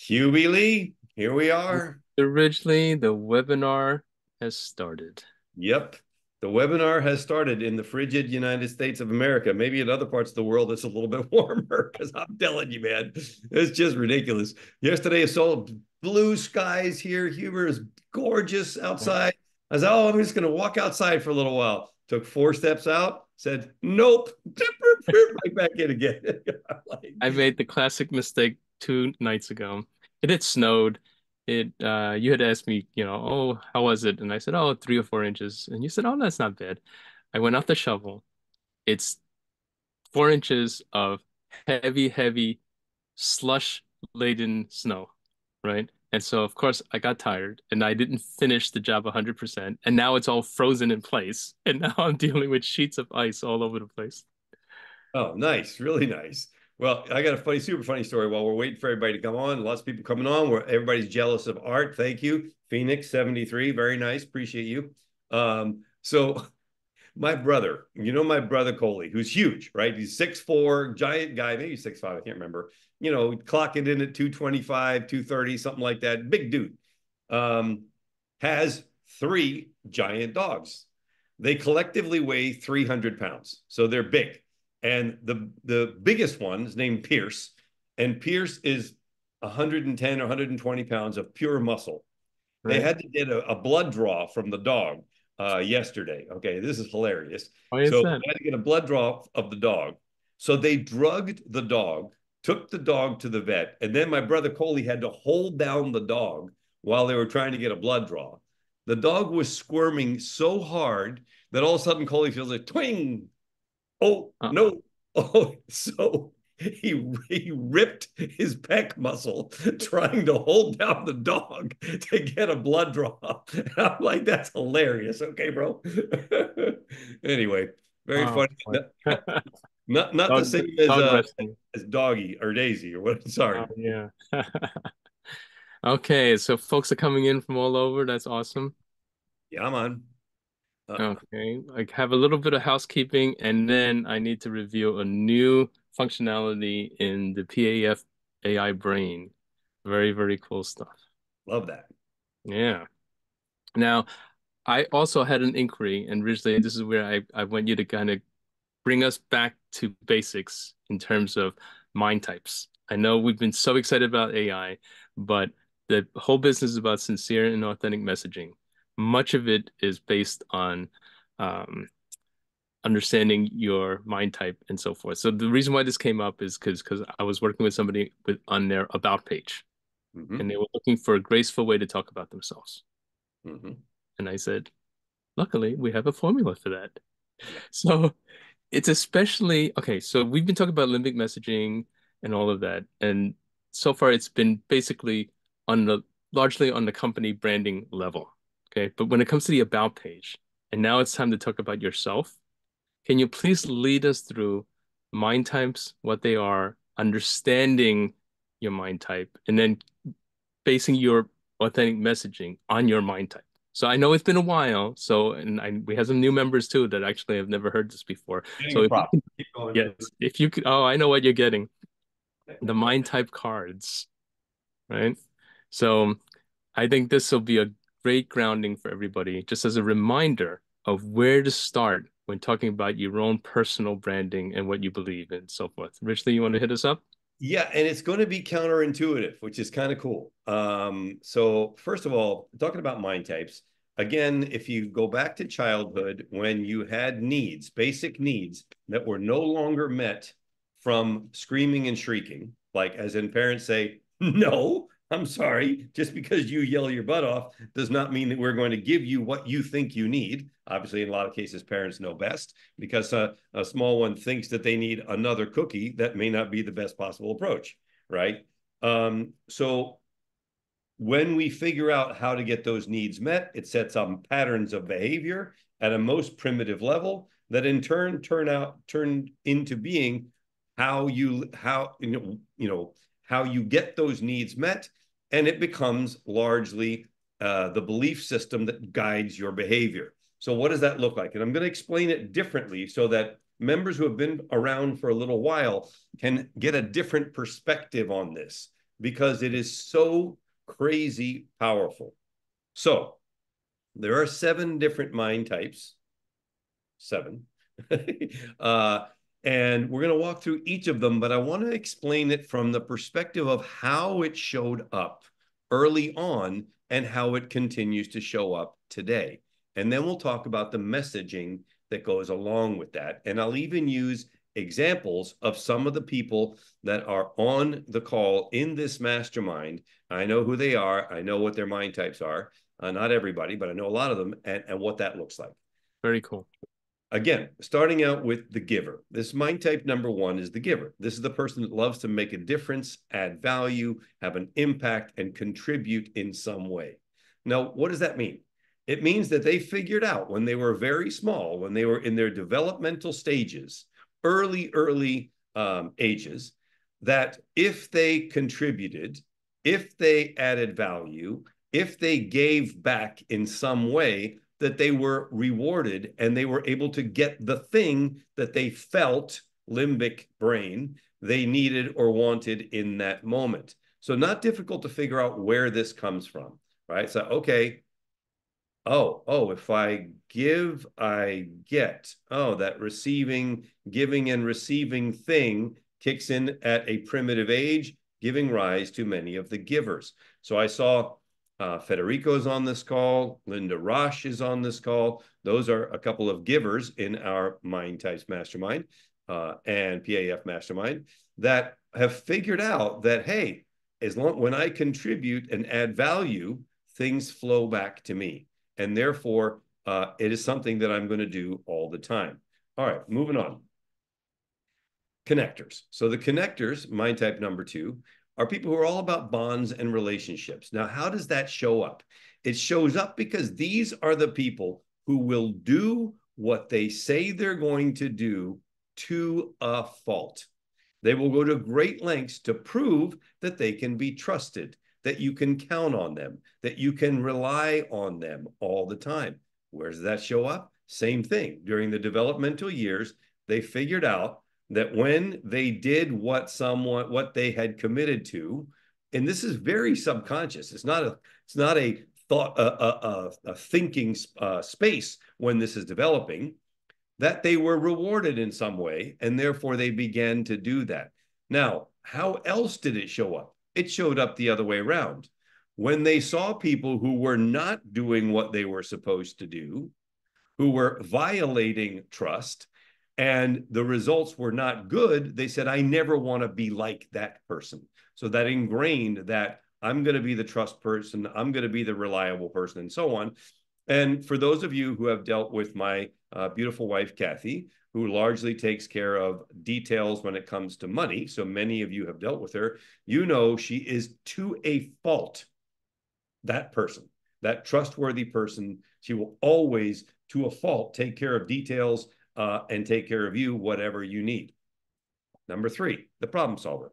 Hubie Lee, here we are. Originally, the webinar has started. Yep. The webinar has started in the frigid United States of America. Maybe in other parts of the world, it's a little bit warmer because I'm telling you, man, it's just ridiculous. Yesterday, I saw blue skies here. Huber is gorgeous outside. I said, oh, I'm just going to walk outside for a little while. Took 4 steps out, said, nope, right back in again. Like, I made the classic mistake 2 nights ago. It had snowed. You had asked me, oh, how was it? And I said, oh, 3 or 4 inches. And you said, oh, that's not bad. I went out the shovel. It's 4 inches of heavy, heavy slush laden snow, right? And so, of course, I got tired and I didn't finish the job 100%. And now it's all frozen in place. And now I'm dealing with sheets of ice all over the place. Oh, nice. Really nice. Well, I got a super funny story while we're waiting for everybody to come on. Lots of people coming on. Where everybody's jealous of Art. Thank you. Phoenix 73. Very nice. Appreciate you. So my brother, my brother Coley, who's huge, right? He's 6'4", giant guy, maybe 6'5", I can't remember. Clocking in at 225, 230, something like that. Big dude. Um, has 3 giant dogs. They collectively weigh 300 pounds. So they're big. And the biggest one is named Pierce. And Pierce is 110 or 120 pounds of pure muscle. They Right? had to get a blood draw from the dog yesterday. Okay, this is hilarious. Why is So that? they had to get a blood draw of the dog. So they drugged the dog, took the dog to the vet, and then my brother Coley had to hold down the dog while they were trying to get a blood draw. The dog was squirming so hard that all of a sudden Coley feels like twing. Oh Uh-uh. no. Oh, so he ripped his pec muscle trying to hold down the dog to get a blood draw. And I'm like, that's hilarious. Okay, bro. Anyway, very Oh funny. boy. Not the Dog, same dog wrestling. as Doggy or Daisy or what. Oh Sorry. yeah. Okay, so folks are coming in from all over. That's awesome. Yeah, I'm on. Okay, I have a little bit of housekeeping, and then I need to review a new functionality in the PAF AI brain. Very, very cool stuff. Love that. Yeah. Now, I also had an inquiry, and originally this is where I want you to kind of bring us back to basics in terms of mind types. I know we've been so excited about AI, but the whole business is about sincere and authentic messaging. Much of it is based on um, understanding your mind type and so forth. So the reason why this came up is because I was working with somebody on their about page, Mm-hmm. and they were looking for a graceful way to talk about themselves. Mm-hmm. And I said, luckily, we have a formula for that. Yeah. So it's especially okay. So we've been talking about limbic messaging and all of that, and so far it's been basically on the largely on the company branding level. Okay, but when it comes to the about page, and now it's time to talk about yourself. Can you please lead us through mind types, what they are, understanding your mind type, and then basing your authentic messaging on your mind type? So I know it's been a while, so we have some new members too that actually have never heard this before. Getting So a if you prop. can, Keep going. yes, if you could, oh, I know what you're getting. The mind type cards, right? So I think this will be a great grounding for everybody, just as a reminder of where to start when talking about your own personal branding and what you believe and so forth. Richly, you want to hit us up? Yeah, and it's going to be counterintuitive, which is kind of cool. So first of all, talking about mind types, again, if you go back to childhood when you had needs, basic needs that were no longer met from screaming and shrieking, like as in parents say, no, I'm sorry, just because you yell your butt off does not mean that we're going to give you what you think you need. Obviously, in a lot of cases, parents know best because a small one thinks that they need another cookie that may not be the best possible approach, right? So when we figure out how to get those needs met, it sets up patterns of behavior at a most primitive level that in turn turn into being how you get those needs met, and it becomes largely the belief system that guides your behavior. So what does that look like? And I'm going to explain it differently so that members who have been around for a little while can get a different perspective on this. because it is so crazy powerful. So there are 7 different mind types, 7. uh, and we're going to walk through each of them, but I want to explain it from the perspective of how it showed up early on and how it continues to show up today. And then we'll talk about the messaging that goes along with that. And I'll even use examples of some of the people that are on the call in this mastermind. I know who they are. I know what their mind types are. Not everybody, but I know a lot of them, and what that looks like. Very cool. Again, starting out with the giver. This mind type number 1 is the giver. This is the person that loves to make a difference, add value, have an impact, and contribute in some way. Now, what does that mean? It means that they figured out when they were very small, when they were in their developmental stages, early ages, that if they contributed, if they added value, if they gave back in some way, that they were rewarded and they were able to get the thing that they felt, limbic brain, they needed or wanted in that moment. So not difficult to figure out where this comes from, right? So, okay, if I give, I get. Oh, that giving and receiving thing kicks in at a primitive age, giving rise to many of the givers. So I saw Federico's on this call. Linda Roche is on this call. Those are a couple of givers in our Mind Types Mastermind and PAF Mastermind that have figured out that, hey, when I contribute and add value, things flow back to me. And therefore, it is something that I'm going to do all the time. All right, moving on. Connectors. So the connectors, mind type number 2, are people who are all about bonds and relationships. Now, how does that show up? It shows up because these are the people who will do what they say they're going to do to a fault. They will go to great lengths to prove that they can be trusted, that you can count on them, that you can rely on them all the time. Where does that show up? Same thing. During the developmental years, they figured out that when they did what they had committed to, and this is very subconscious. It's not a thought a thinking space when this is developing, that they were rewarded in some way, and therefore they began to do that. Now, how else did it show up? It showed up the other way around. When they saw people who were not doing what they were supposed to do, who were violating trust, and the results were not good, they said, I never want to be like that person. So that ingrained that I'm going to be the trust person, I'm going to be the reliable person, and so on. And for those of you who have dealt with my beautiful wife, Kathy, who largely takes care of details when it comes to money, so many of you have dealt with her, you know she is to a fault that person, that trustworthy person. She will always, to a fault, take care of details and take care of you, whatever you need. Number 3, the problem solver.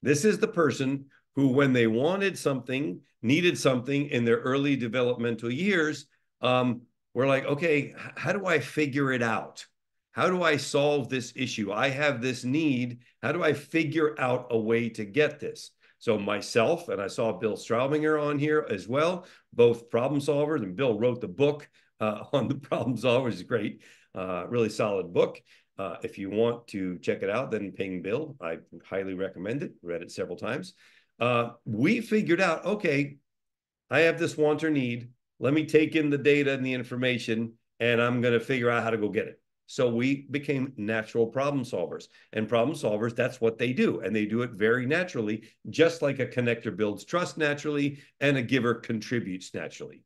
This is the person who, when they wanted something, needed something in their early developmental years, were like, okay, how do I figure it out? How do I solve this issue? I have this need. How do I figure out a way to get this? So myself, and I saw Bill Straubinger on here as well, both problem solvers, and Bill wrote the book on the problem solvers. It's great, really solid book. If you want to check it out, then ping Bill. I highly recommend it. Read it several times. We figured out, okay, I have this want or need. Let me take in the data and the information, and I'm going to figure out how to go get it. So we became natural problem solvers. And problem solvers, that's what they do. And they do it very naturally, just like a connector builds trust naturally and a giver contributes naturally.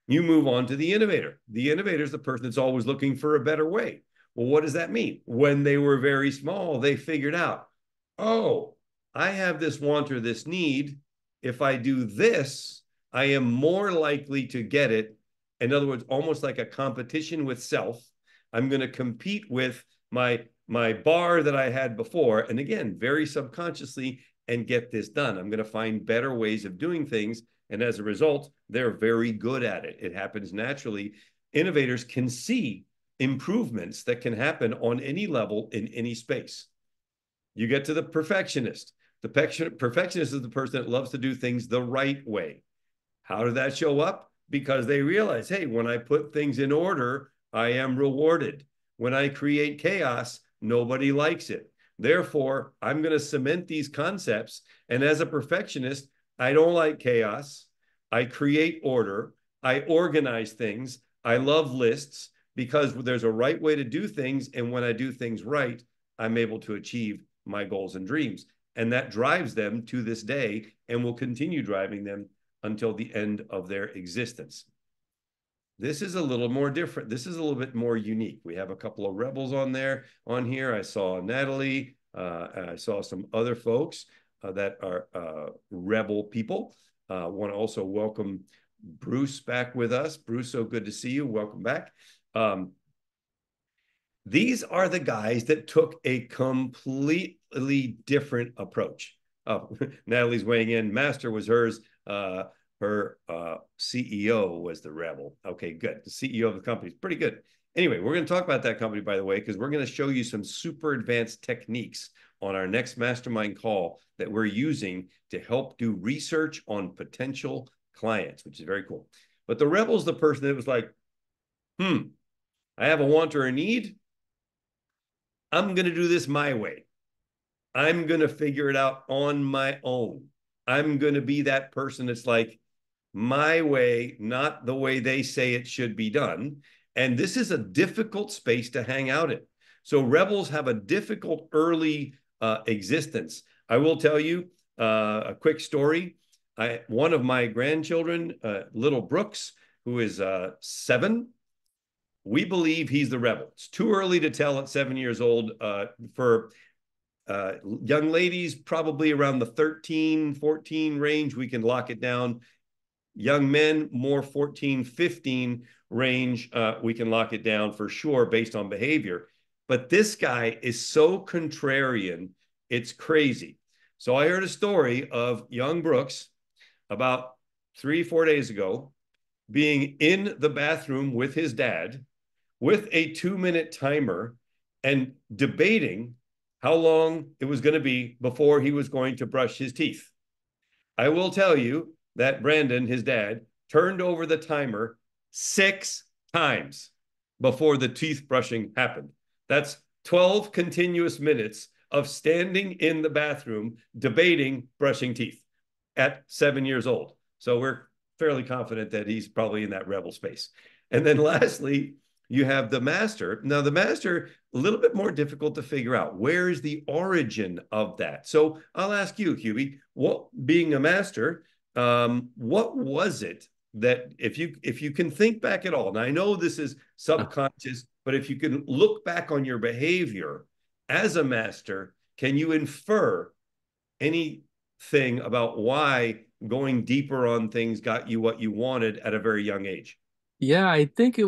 You move on to the innovator. The innovator is the person that's always looking for a better way. Well, what does that mean? When they were very small, they figured out, oh, I have this want or this need. If I do this, I am more likely to get it. In other words, almost like a competition with self. I'm going to compete with my bar that I had before. And again, very subconsciously, and get this done. I'm going to find better ways of doing things. And as a result, they're very good at it. It happens naturally. Innovators can see improvements that can happen on any level in any space. You get to the perfectionist. The perfectionist is the person that loves to do things the right way. How did that show up? Because they realize, hey, when I put things in order, I am rewarded. When I create chaos, nobody likes it. Therefore, I'm going to cement these concepts. And as a perfectionist, I don't like chaos. I create order. I organize things. I love lists because there's a right way to do things. And when I do things right, I'm able to achieve my goals and dreams. And that drives them to this day and will continue driving them until the end of their existence. This is a little more different. This is a little bit more unique. We have a couple of rebels on there on here. I saw Natalie. I saw some other folks that are rebel people. Want to also welcome Bruce back with us. Bruce, so good to see you. Welcome back. These are the guys that took a completely different approach. Oh, Natalie's weighing in. Master was hers. Her CEO was the rebel. Okay, good. The CEO of the company is pretty good. Anyway, we're going to talk about that company, by the way, because we're going to show you some super advanced techniques on our next mastermind call that we're using to help do research on potential clients, which is very cool. But the rebel's the person that was like, I have a want or a need. I'm going to do this my way. I'm going to figure it out on my own. I'm going to be that person that's like, my way, not the way they say it should be done. And this is a difficult space to hang out in. So rebels have a difficult early existence. I will tell you a quick story. One of my grandchildren, little Brooks, who is 7, we believe he's the rebel. It's too early to tell at 7 years old. For young ladies, probably around the 13, 14 range, we can lock it down. Young men, more 14, 15 range, we can lock it down for sure based on behavior. But this guy is so contrarian, it's crazy. So I heard a story of young Brooks about 3, 4 days ago being in the bathroom with his dad with a 2-minute timer and debating how long it was going to be before he was going to brush his teeth. I will tell you that Brandon, his dad, turned over the timer 6 times before the teeth brushing happened. That's 12 continuous minutes of standing in the bathroom debating brushing teeth at 7 years old. So we're fairly confident that he's probably in that rebel space. And then lastly, you have the master. Now, the master, a little bit more difficult to figure out. Where is the origin of that? So I'll ask you, Hubie, what, being a master, what was it that if you can think back at all, and I know this is subconscious, but if you can look back on your behavior as a master, can you infer anything about why going deeper on things got you what you wanted at a very young age? Yeah, I think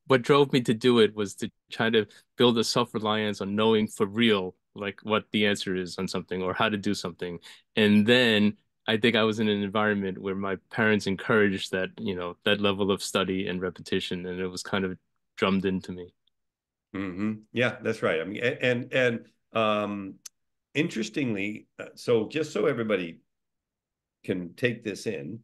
what drove me to do it was to try to build a self-reliance on knowing for real, like what the answer is on something or how to do something. And then I think I was in an environment where my parents encouraged that, that level of study and repetition, and it was kind of drummed into me. Yeah, that's right. I mean, interestingly, so just so everybody can take this in,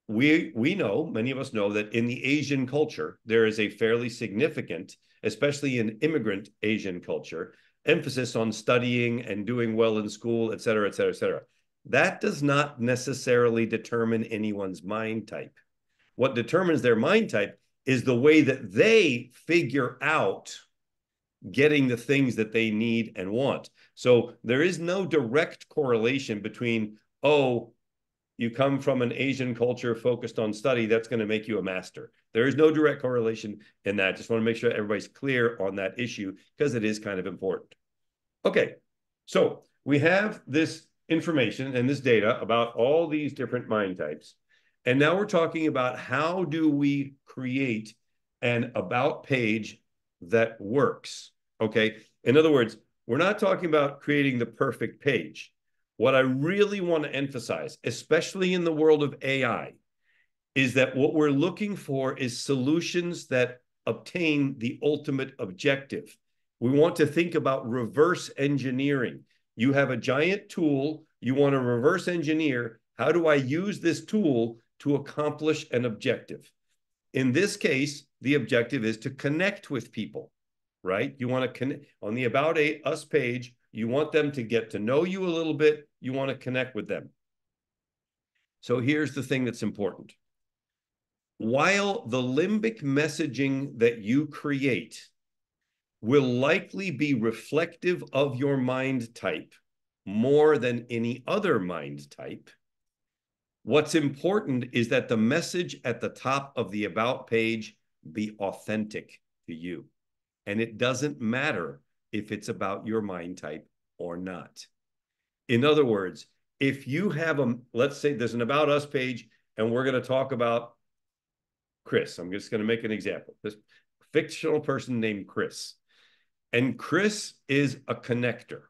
we know, many of us know that in the Asian culture, there is a fairly significant, especially in immigrant Asian culture, emphasis on studying and doing well in school, et cetera, et cetera, et cetera. That does not necessarily determine anyone's mind type. What determines their mind type is the way that they figure out getting the things that they need and want. So there is no direct correlation between, oh, you come from an Asian culture focused on study, that's going to make you a master. There is no direct correlation in that. Just want to make sure everybody's clear on that issue because it is kind of important. Okay, so we have this information and this data about all these different mind types. And now we're talking about how do we create an about page that works. Okay, in other words, we're not talking about creating the perfect page. What I really want to emphasize, especially in the world of AI, is that what we're looking for is solutions that obtain the ultimate objective. We want to think about reverse engineering. You have a giant tool. You want to reverse engineer. How do I use this tool to accomplish an objective? In this case, the objective is to connect with people, right? You want to connect on the About Us page. You want them to get to know you a little bit. You want to connect with them. So here's the thing that's important. While the limbic messaging that you create will likely be reflective of your mind type more than any other mind type, what's important is that the message at the top of the About page be authentic to you. And it doesn't matter if it's about your mind type or not. In other words, if you have let's say there's an About Us page and we're going to talk about Chris. I'm just going to make an example. This fictional person named Chris. And Chris is a connector.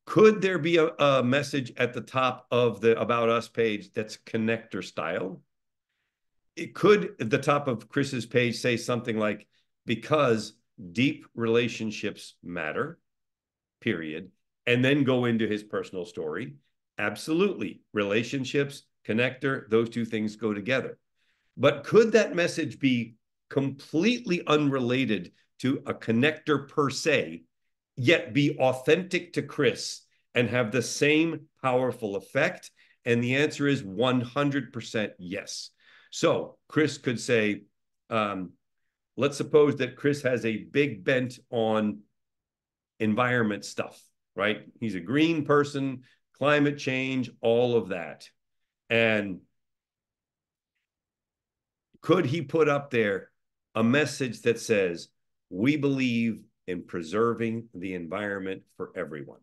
Could there be a message at the top of the About Us page that's connector style? It could, at the top of Chris's page, say something like, because deep relationships matter, period, and then go into his personal story. Absolutely. Relationships, connector, those two things go together. But could that message be completely unrelated to a connector per se, yet be authentic to Chris and have the same powerful effect? And the answer is 100% yes. So Chris could say, let's suppose that Chris has a big bent on environment stuff, right? He's a green person, climate change, all of that. And could he put up there a message that says, we believe in preserving the environment for everyone?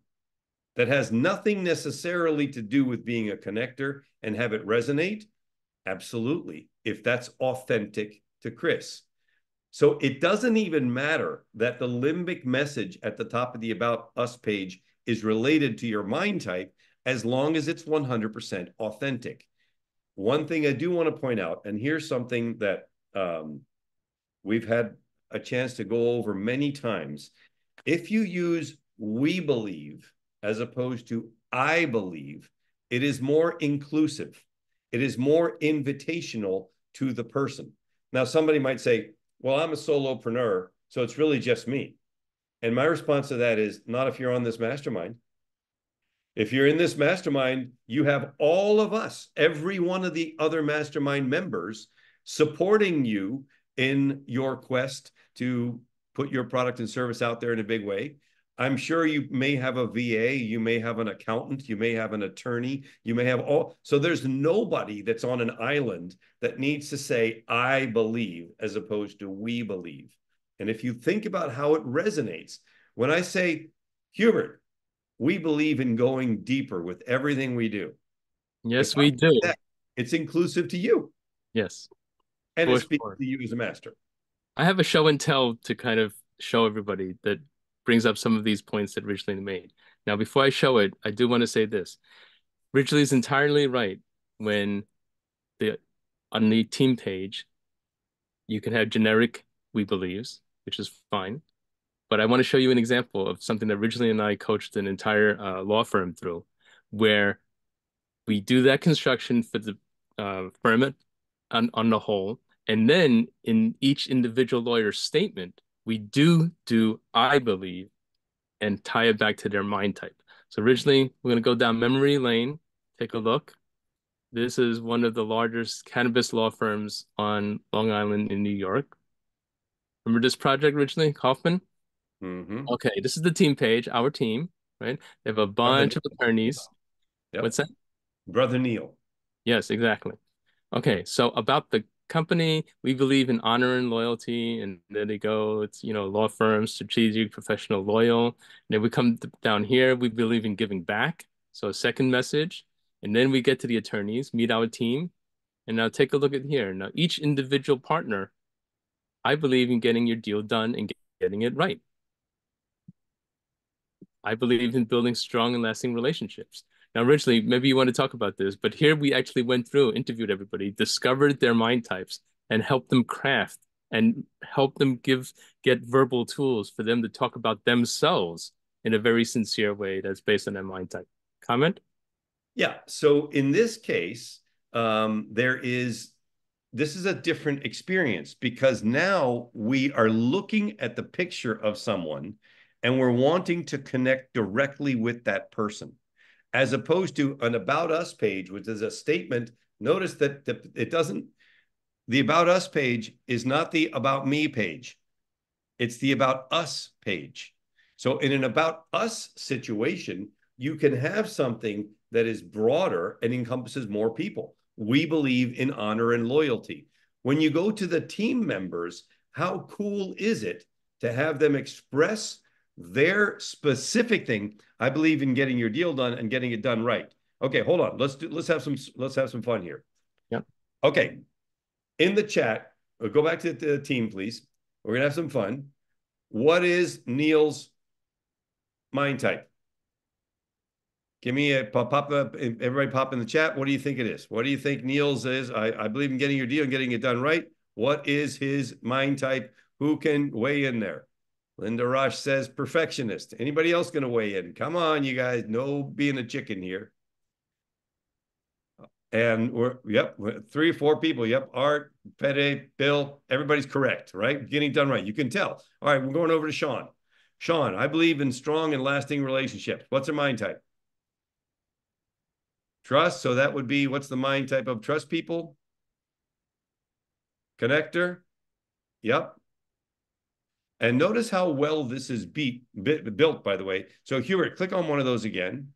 That has nothing necessarily to do with being a connector and have it resonate? Absolutely, if that's authentic to Chris. So it doesn't even matter that the limbic message at the top of the About Us page is related to your mind type as long as it's 100% authentic. One thing I do want to point out, and here's something that we've had a chance to go over many times. If you use we believe as opposed to I believe, it is more inclusive. It is more invitational to the person. Now, somebody might say, well, I'm a solopreneur, so it's really just me. And my response to that is not if you're on this mastermind. If you're in this mastermind, you have all of us, every one of the other mastermind members supporting you in your quest to put your product and service out there in a big way. I'm sure you may have a VA, you may have an accountant, you may have an attorney, you may have all. So there's nobody that's on an island that needs to say, I believe, as opposed to we believe. And if you think about how it resonates, when I say, Hubert, we believe in going deeper with everything we do. If Yes, I we do. say that, it's inclusive to you Yes, and it for speaks sure. to you as a master. I have a show and tell to kind of show everybody that brings up some of these points that Ridgely made. Now, before I show it, I do want to say this. Ridgely is entirely right when the on the team page, you can have generic we believes, which is fine. But I want to show you an example of something that Ridgely and I coached an entire law firm through, where we do that construction for the firm on the whole, and then in each individual lawyer's statement, we do I believe and tie it back to their mind type. So originally, we're going to go down memory lane, take a look. This is one of the largest cannabis law firms on Long Island in New York. Remember this project originally, Kaufman? Mm-hmm. Okay, this is the team page, our team, right? They have a Brother bunch of Neil. attorneys. What's Yep. that? Brother Neil. Yes, exactly. Okay, so about the company, we believe in honor and loyalty, and there they go. It's, law firm, strategic, professional, loyal. And then we come down here, we believe in giving back. So a second message. And then we get to the attorneys, meet our team. And now take a look at here. Now, each individual partner, I believe in getting your deal done and getting it right. I believe in building strong and lasting relationships. Now, originally, maybe you want to talk about this, but here we actually went through, interviewed everybody, discovered their mind types, and helped them craft and helped them get verbal tools for them to talk about themselves. in a very sincere way that's based on that mind type. Comment? Yeah. So in this case, there is this is a different experience because now we are looking at the picture of someone and we're wanting to connect directly with that person, as opposed to an about us page, which is a statement. Notice that it doesn't, the about us page is not the about me page. It's the about us page. So in an about us situation, you can have something that is broader and encompasses more people. We believe in honor and loyalty. When you go to the team members, how cool is it to have them express their specific thing? I believe in getting your deal done and getting it done right. Okay, hold on. Let's have some fun here. Yeah, Okay, in the chat, go back to the team, please. We're gonna have some fun. What is Neil's mind type? Give me a pop up. Everybody pop in the chat. What do you think it is? What do you think Neil's is? I believe in getting your deal and getting it done right. What is his mind type? Who can weigh in there? Linda Rosh says perfectionist. Anybody else going to weigh in? Come on, you guys. No being a chicken here. And yep, 3 or 4 people. Yep, Art, Pede, Bill, everybody's correct, right? Getting done right. You can tell. All right, we're going over to Sean. Sean, I believe in strong and lasting relationships. What's her mind type? Trust. So that would be, what's the mind type of trust people? Connector. Yep. And notice how well this is built, by the way. So Hubert, click on one of those again.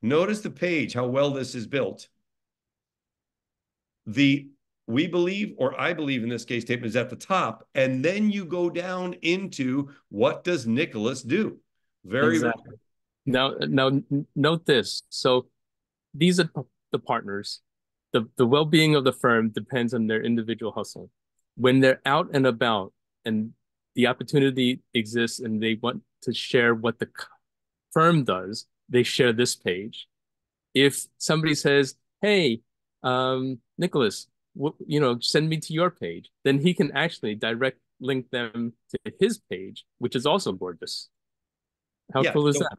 Notice the page, how well this is built. The we believe, or I believe in this case statement, is at the top. And then you go down into what does Nicholas do? Very, very, exactly. Now, note this. So these are the partners. The well-being of the firm depends on their individual hustle. When they're out and about and the opportunity exists and they want to share what the firm does, they share this page. If somebody says, "Hey, Nicholas, send me to your page," then he can actually direct link them to his page, which is also gorgeous. How yeah. cool is So that?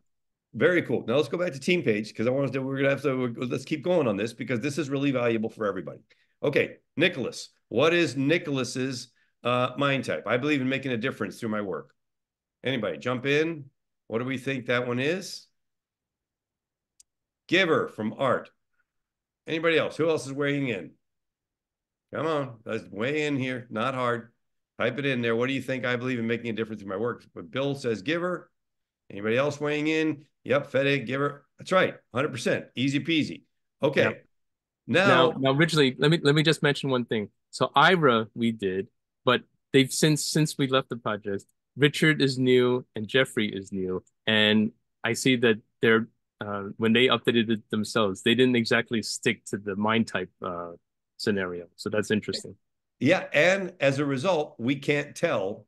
very cool. Now let's go back to team page because we're gonna have to let's keep going on this because this is really valuable for everybody. Okay, Nicholas, what is Nicholas's mind type? I believe in making a difference through my work. Anybody jump in? What do we think that one is? Giver from Art. Anybody else? Who else is weighing in? Come on, let's weigh in here. Not hard. Type it in there. What do you think? I believe in making a difference in my work. But Bill says giver. Anybody else weighing in? Yep, Fede, giver. That's right. 100%. Easy peasy. Yeah. Okay. Now, Now, now, originally, let me just mention one thing. So Ira, we did, but they've since we left the project, Richard is new and Jeffrey is new, and I see that they're when they updated it themselves, they didn't exactly stick to the mind type scenario. So that's interesting. yeah, and as a result, we can't tell.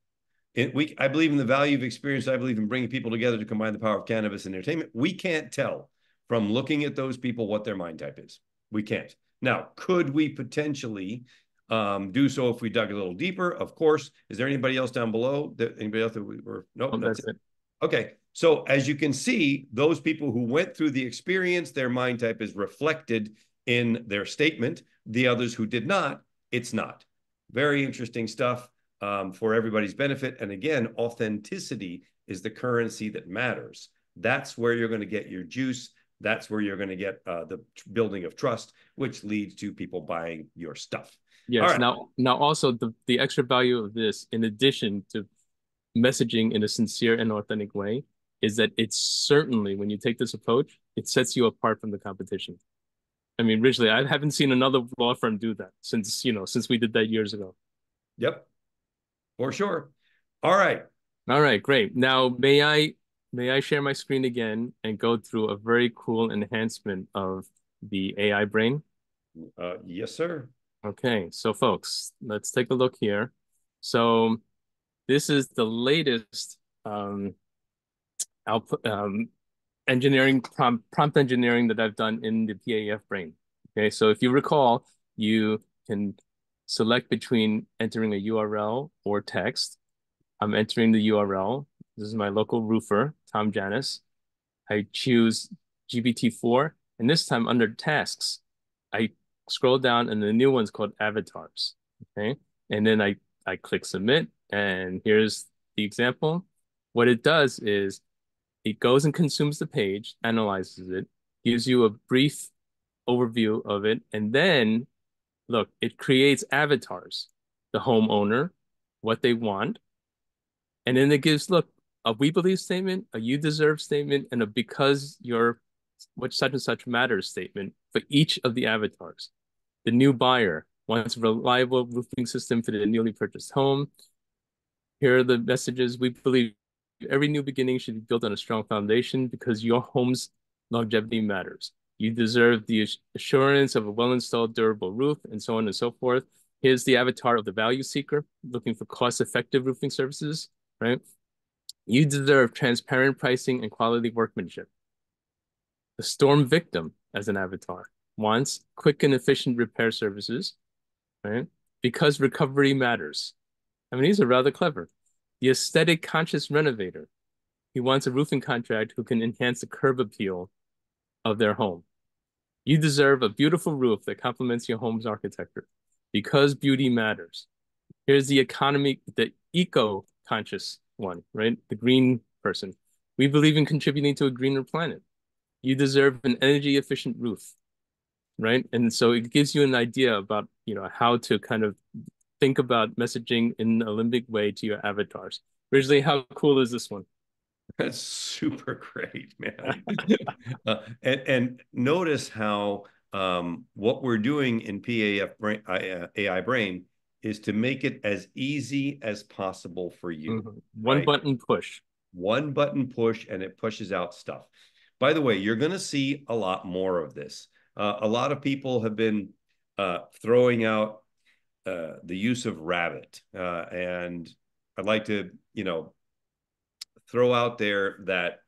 I believe in the value of experience. I believe in bringing people together to combine the power of cannabis and entertainment. We can't tell from looking at those people what their mind type is. We can't. Now, could we potentially do so if we dug a little deeper? Of course. Is there anybody else down below? Anybody else that we were? Nope, Oh, that's that's it. it. Okay. So as you can see, those people who went through the experience, their mind type is reflected in their statement. The others who did not, it's not. Very interesting stuff for everybody's benefit. And again, authenticity is the currency that matters. That's where you're going to get your juice. That's where you're going to get the building of trust, which leads to people buying your stuff. All Yes. right. Now also the extra value of this, in addition to messaging in a sincere and authentic way, is that it's certainly, when you take this approach, it sets you apart from the competition. I mean, originally, I haven't seen another law firm do that since we did that years ago. Yep, for sure. All right. All right, great. Now, may I share my screen again and go through a very cool enhancement of the AI brain? Yes, sir. Okay, so folks, let's take a look here. So this is the latest output engineering prompt engineering that I've done in the PAF brain. Okay, so if you recall, you can select between entering a URL or text. I'm entering the URL. This is my local roofer, Tom Janis. I choose GPT-4, and this time under tasks, I scroll down and the new one's called avatars. Okay. And then I click submit, and here's the example. What it does is it goes and consumes the page, analyzes it, gives you a brief overview of it, and then look, it creates avatars, the homeowner, what they want, and then it gives, look, a we believe statement, a you deserve statement, and a because you're what such and such matters statement for each of the avatars. The new buyer wants a reliable roofing system for the newly purchased home. Here are the messages. We believe every new beginning should be built on a strong foundation because your home's longevity matters. You deserve the assurance of a well-installed, durable roof, and so on and so forth. Here's the avatar of the value seeker looking for cost-effective roofing services, right? You deserve transparent pricing and quality workmanship. The storm victim as an avatar wants quick and efficient repair services, right? Because recovery matters. I mean, these are rather clever. The aesthetic conscious renovator. He wants a roofing contract who can enhance the curb appeal of their home. You deserve a beautiful roof that complements your home's architecture because beauty matters. Here's the eco conscious one, right? The green person. We believe in contributing to a greener planet. You deserve an energy efficient roof, right? And so it gives you an idea about, how to kind of think about messaging in a limbic way to your avatars. Originally, how cool is this one? That's super great, man. And notice how what we're doing in PAF brain, AI brain is to make it as easy as possible for you, One right? button push. One button push and it pushes out stuff. By the way, you're going to see a lot more of this. A lot of people have been throwing out the use of Rabbit, and I'd like to, throw out there that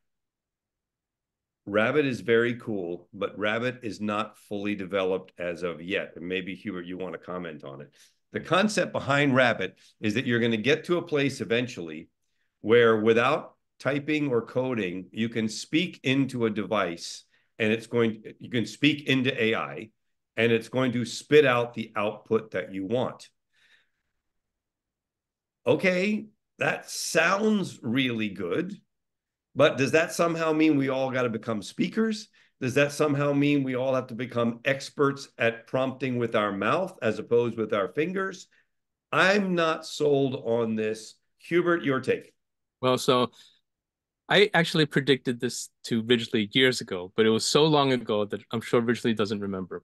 Rabbit is very cool, but Rabbit is not fully developed as of yet. And maybe Hubert, you want to comment on it. The concept behind Rabbit is that you're going to get to a place eventually where without typing or coding, you can speak into a device and you can speak into AI and it's going to spit out the output that you want. Okay, that sounds really good. But does that somehow mean we all got to become speakers? Does that somehow mean we all have to become experts at prompting with our mouth as opposed with our fingers? I'm not sold on this. Hubert, your take. Well, so I actually predicted this to Ridgely years ago, but it was so long ago that I'm sure Ridgely doesn't remember.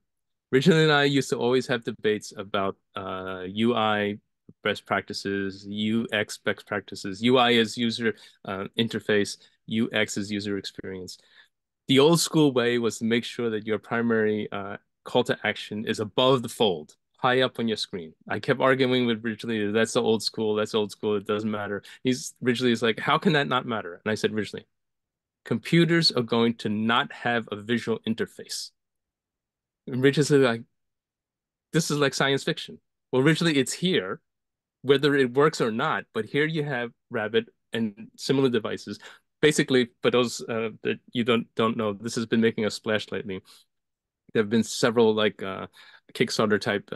Ridgely and I used to always have debates about UI best practices, UX best practices. UI is user interface, UX is user experience. The old school way was to make sure that your primary call to action is above the fold, high up on your screen. I kept arguing with Ridgely, that's the old school, that's old school, it doesn't matter. Ridgely is like, how can that not matter? And I said, Ridgely, computers are going to not have a visual interface. And Ridgely's like, this is like science fiction. Well, Ridgely, it's here, whether it works or not, but here you have Rabbit and similar devices. Basically, for those that you don't know, this has been making a splash lately. There have been several like Kickstarter type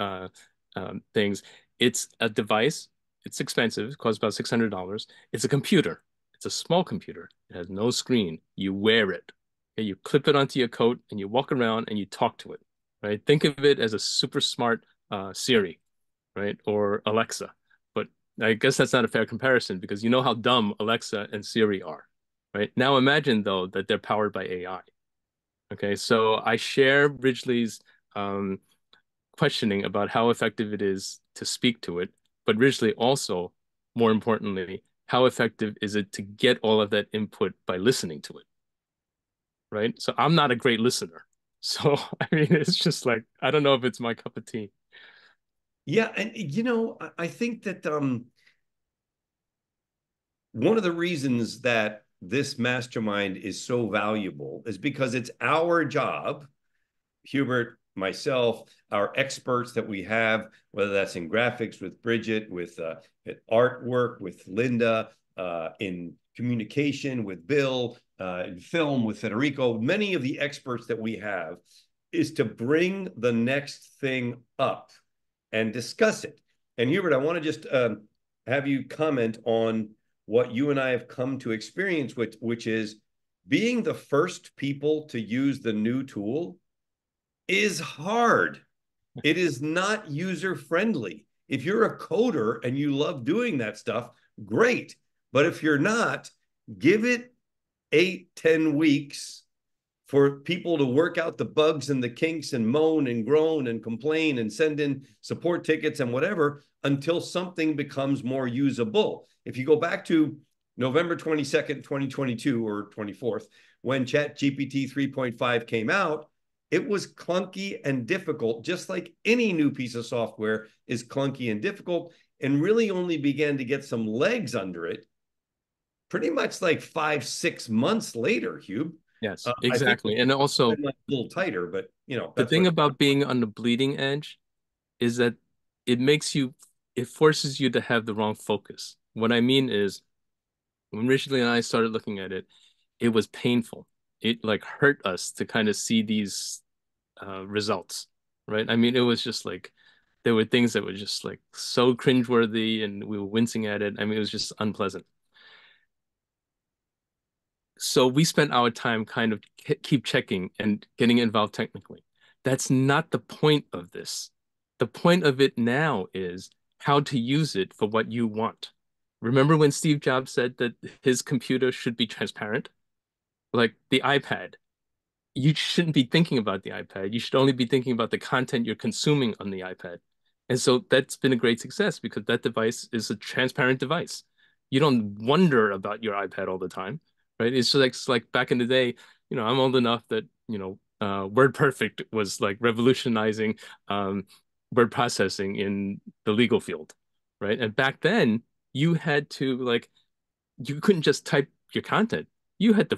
things. It's a device. It's expensive. It costs about $600. It's a computer. It's a small computer. It has no screen. You wear it. Okay? You clip it onto your coat and you walk around and you talk to it. Right? Think of it as a super smart Siri, right? Or Alexa. But I guess that's not a fair comparison because you know how dumb Alexa and Siri are, right? Now imagine though that they're powered by AI. Okay, so I share Ridgely's um, questioning about how effective it is to speak to it, but Ridgely also, more importantly, how effective is it to get all of that input by listening to it, right? So I'm not a great listener. So, I mean, it's just like, I don't know if it's my cup of tea. Yeah, and I think that one of the reasons that this mastermind is so valuable is because it's our job, Hubert, myself, our experts that we have, whether that's in graphics with Bridget, with artwork with Linda, in communication with Bill, film with Federico, many of the experts that we have, is to bring the next thing up and discuss it. And Hubert, I want to just have you comment on what you and I have come to experience, which is being the first people to use the new tool is hard. It is not user friendly. If you're a coder and you love doing that stuff, great. But if you're not, give it 8, 10 weeks for people to work out the bugs and the kinks and moan and groan and complain and send in support tickets and whatever until something becomes more usable. If you go back to November 22nd, 2022 or 24th, when ChatGPT 3.5 came out, it was clunky and difficult, just like any new piece of software is clunky and difficult, and really only began to get some legs under it pretty much like 5, 6 months later, Hugh. Yes, I think exactly. the And also, timeline a little tighter, but the that's what thing it's. about being on the bleeding edge is that it makes you, it forces you to have the wrong focus. What I mean is, when Richard and I started looking at it, it was painful. It like hurt us to kind of see these results, right? I mean, it was just like there were things that were just like so cringeworthy, and we were wincing at it. I mean, it was just unpleasant. So we spent our time kind of keep checking and getting involved technically. That's not the point of this. The point of it now is how to use it for what you want. Remember when Steve Jobs said that his computer should be transparent? Like the iPad, you shouldn't be thinking about the iPad. You should only be thinking about the content you're consuming on the iPad. And so that's been a great success because that device is a transparent device. You don't wonder about your iPad all the time, right? It's like back in the day, I'm old enough that, WordPerfect was like revolutionizing um, word processing in the legal field, right? And back then, you had to like you couldn't just type your content. You had to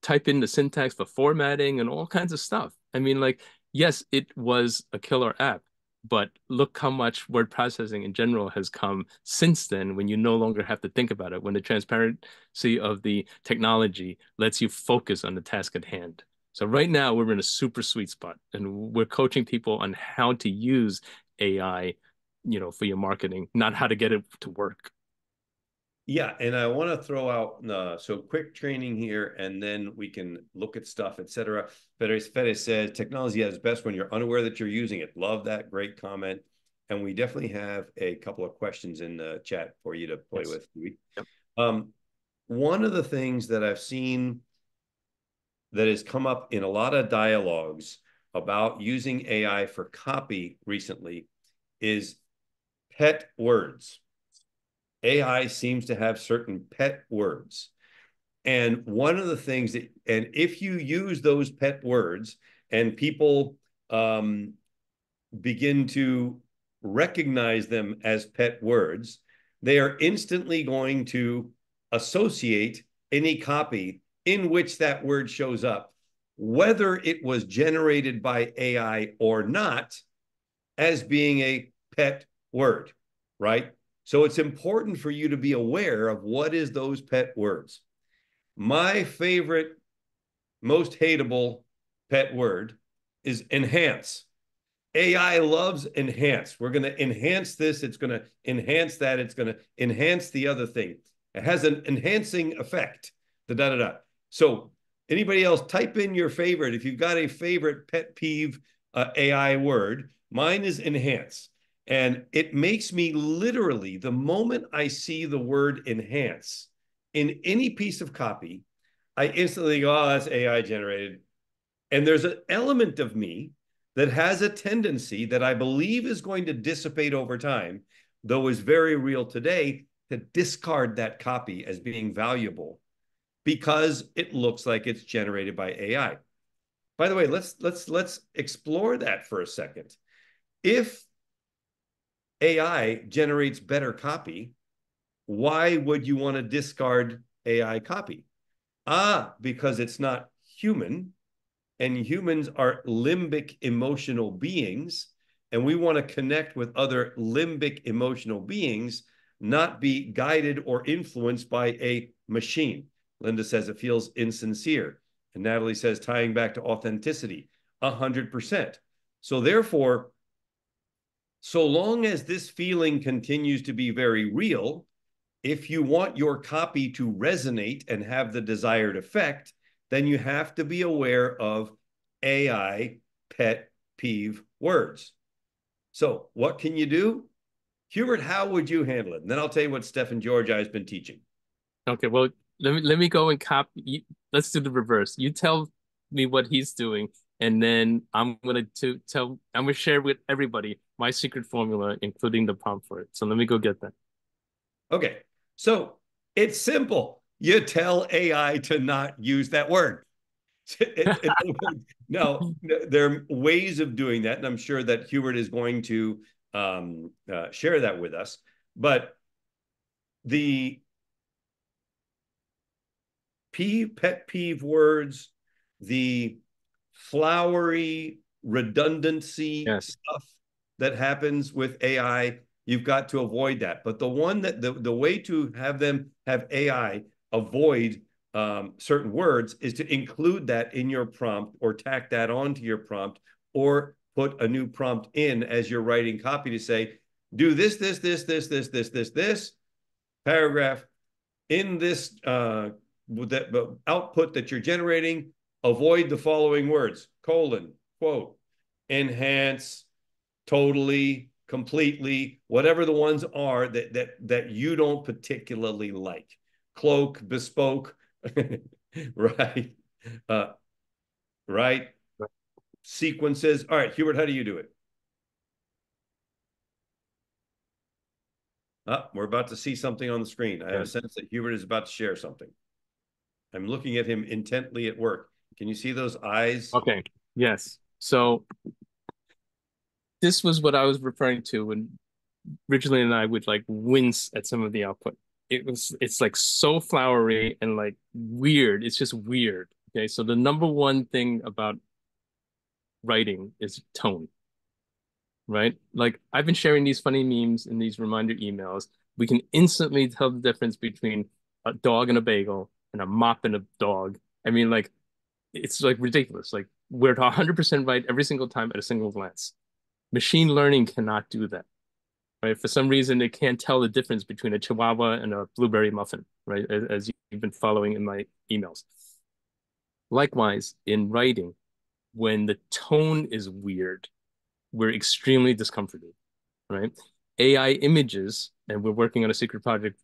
type in the syntax for formatting and all kinds of stuff. I mean, like, yes, it was a killer app, but look how much word processing in general has come since then when you no longer have to think about it, when the transparency of the technology lets you focus on the task at hand. So right now we're in a super sweet spot and we're coaching people on how to use AI, for your marketing, not how to get it to work. Yeah, and I want to throw out so quick training here, and then we can look at stuff, etc. Fede says technology is best when you're unaware that you're using it. Love that, great comment. And we definitely have a couple of questions in the chat for you to play Yes. with. Yep. Um, one of the things that I've seen that has come up in a lot of dialogues about using AI for copy recently is pet words. AI seems to have certain pet words. And one of the things that, and if you use those pet words and people um, begin to recognize them as pet words, they are instantly going to associate any copy in which that word shows up, whether it was generated by AI or not, as being a pet word, right? So it's important for you to be aware of what is those pet words. My favorite, most hateable pet word is enhance. AI loves enhance. We're going to enhance this. It's going to enhance that. It's going to enhance the other thing. It has an enhancing effect. Da da da da. So, anybody else, type in your favorite. If you've got a favorite pet peeve AI word, mine is enhance. And it makes me literally, the moment I see the word enhance in any piece of copy, I instantly go, oh, that's AI generated. And there's an element of me that has a tendency that I believe is going to dissipate over time, though is very real today, to discard that copy as being valuable because it looks like it's generated by AI. By the way, let's explore that for a second. If AI generates better copy, why would you want to discard AI copy? Because it's not human, and humans are limbic emotional beings, and we want to connect with other limbic emotional beings. not be guided or influenced by a machine. Linda says it feels insincere. And Natalie says tying back to authenticity, 100%. So therefore, so long as this feeling continues to be very real, if you want your copy to resonate and have the desired effect, then you have to be aware of AI pet peeve words. So, what can you do? Hubert, how would you handle it? And then I'll tell you what Stephen George has been teaching. Okay, well, let me go and copy. Let's do the reverse. You tell me what he's doing, and then I'm gonna share with everybody my secret formula, including the prompt for it. So let me go get that. Okay, so it's simple. You tell AI to not use that word. Now, there are ways of doing that, and I'm sure that Hubert is going to share that with us. But the pet peeve words, the flowery redundancy Yes. stuff that happens with AI, you've got to avoid that. But the one that the way to have them have AI avoid certain words is to include that in your prompt or tack that onto your prompt or put a new prompt in as you're writing copy to say, do this, paragraph in this output that you're generating, avoid the following words: colon, quote, enhance, totally, completely, whatever the ones are that you don't particularly like. Cloak, bespoke, right? Uh, right? Sequences. All right, Hubert, how do you do it? We're about to see something on the screen. I have a Good. sense that Hubert is about to share something. I'm looking at him intently at work. Can you see those eyes? Okay. Yes. So this was what I was referring to when originally and I would like wince at some of the output. It's like so flowery and like weird. It's just weird. Okay. So the number one thing about writing is tone, right? Like I've been sharing these funny memes in these reminder emails. We can instantly tell the difference between a dog and a bagel and a mop and a dog. I mean, like it's like ridiculous. Like we're 100% right every single time at a single glance. Machine learning cannot do that, right? For some reason, it can't tell the difference between a Chihuahua and a blueberry muffin, right? As you've been following in my emails. Likewise, in writing, when the tone is weird, we're extremely discomforted, right? AI images, and we're working on a secret project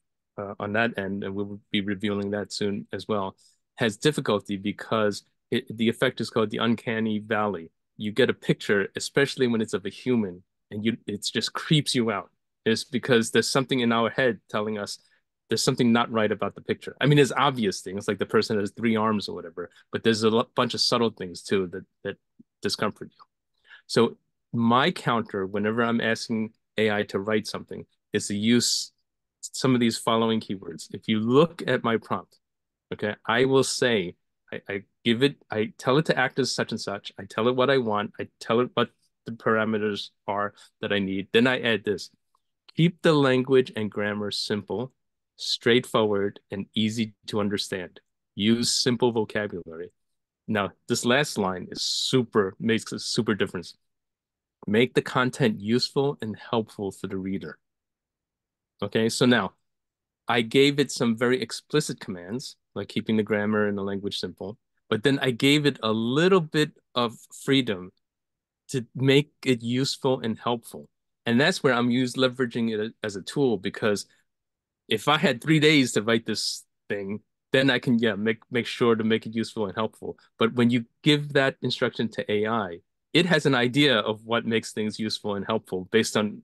on that end, and we'll be revealing that soon as well, has difficulty because the effect is called the uncanny valley. You get a picture, especially when it's of a human, and it just creeps you out. It's because there's something in our head telling us there's something not right about the picture. I mean, there's obvious things like the person has three arms or whatever, but there's a bunch of subtle things too that discomfort you. So my counter, whenever I'm asking AI to write something, is to use some of these following keywords. If you look at my prompt, okay, I will say, I tell it to act as such and such. I tell it what I want. I tell it what the parameters are that I need. Then I add this. Keep the language and grammar simple, straightforward, and easy to understand. Use simple vocabulary. Now, this last line makes a super difference. Make the content useful and helpful for the reader. Okay, so now I gave it some very explicit commands, like keeping the grammar and the language simple, but then I gave it a little bit of freedom to make it useful and helpful. And that's where I'm leveraging it as a tool because if I had 3 days to write this thing, then I can make sure to make it useful and helpful. But when you give that instruction to AI, it has an idea of what makes things useful and helpful based on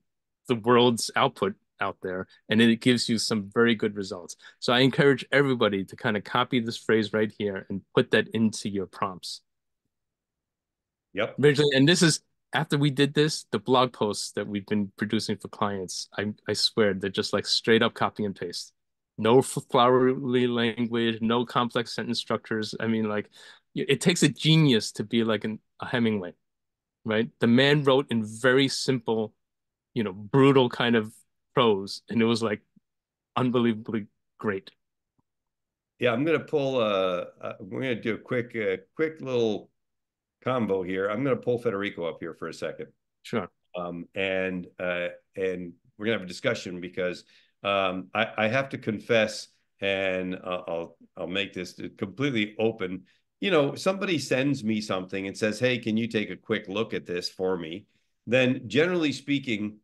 the world's output out there, and it gives you some very good results. So I encourage everybody to kind of copy this phrase right here and put that into your prompts. Yep. Originally, and this is after we did this, the blog posts that we've been producing for clients, I swear they're just like straight up copy and paste. No flowery language, no complex sentence structures. I mean, like it takes a genius to be like a Hemingway, right? The man wrote in very simple, brutal kind of prose, and it was like unbelievably great. Yeah, I'm gonna pull. We're gonna do a quick little combo here. I'm gonna pull Federico up here for a second. Sure. um, and uh, and we're gonna have a discussion because I have to confess, and I'll make this completely open. You know, somebody sends me something and says, "Hey, can you take a quick look at this for me?" Then, generally speaking,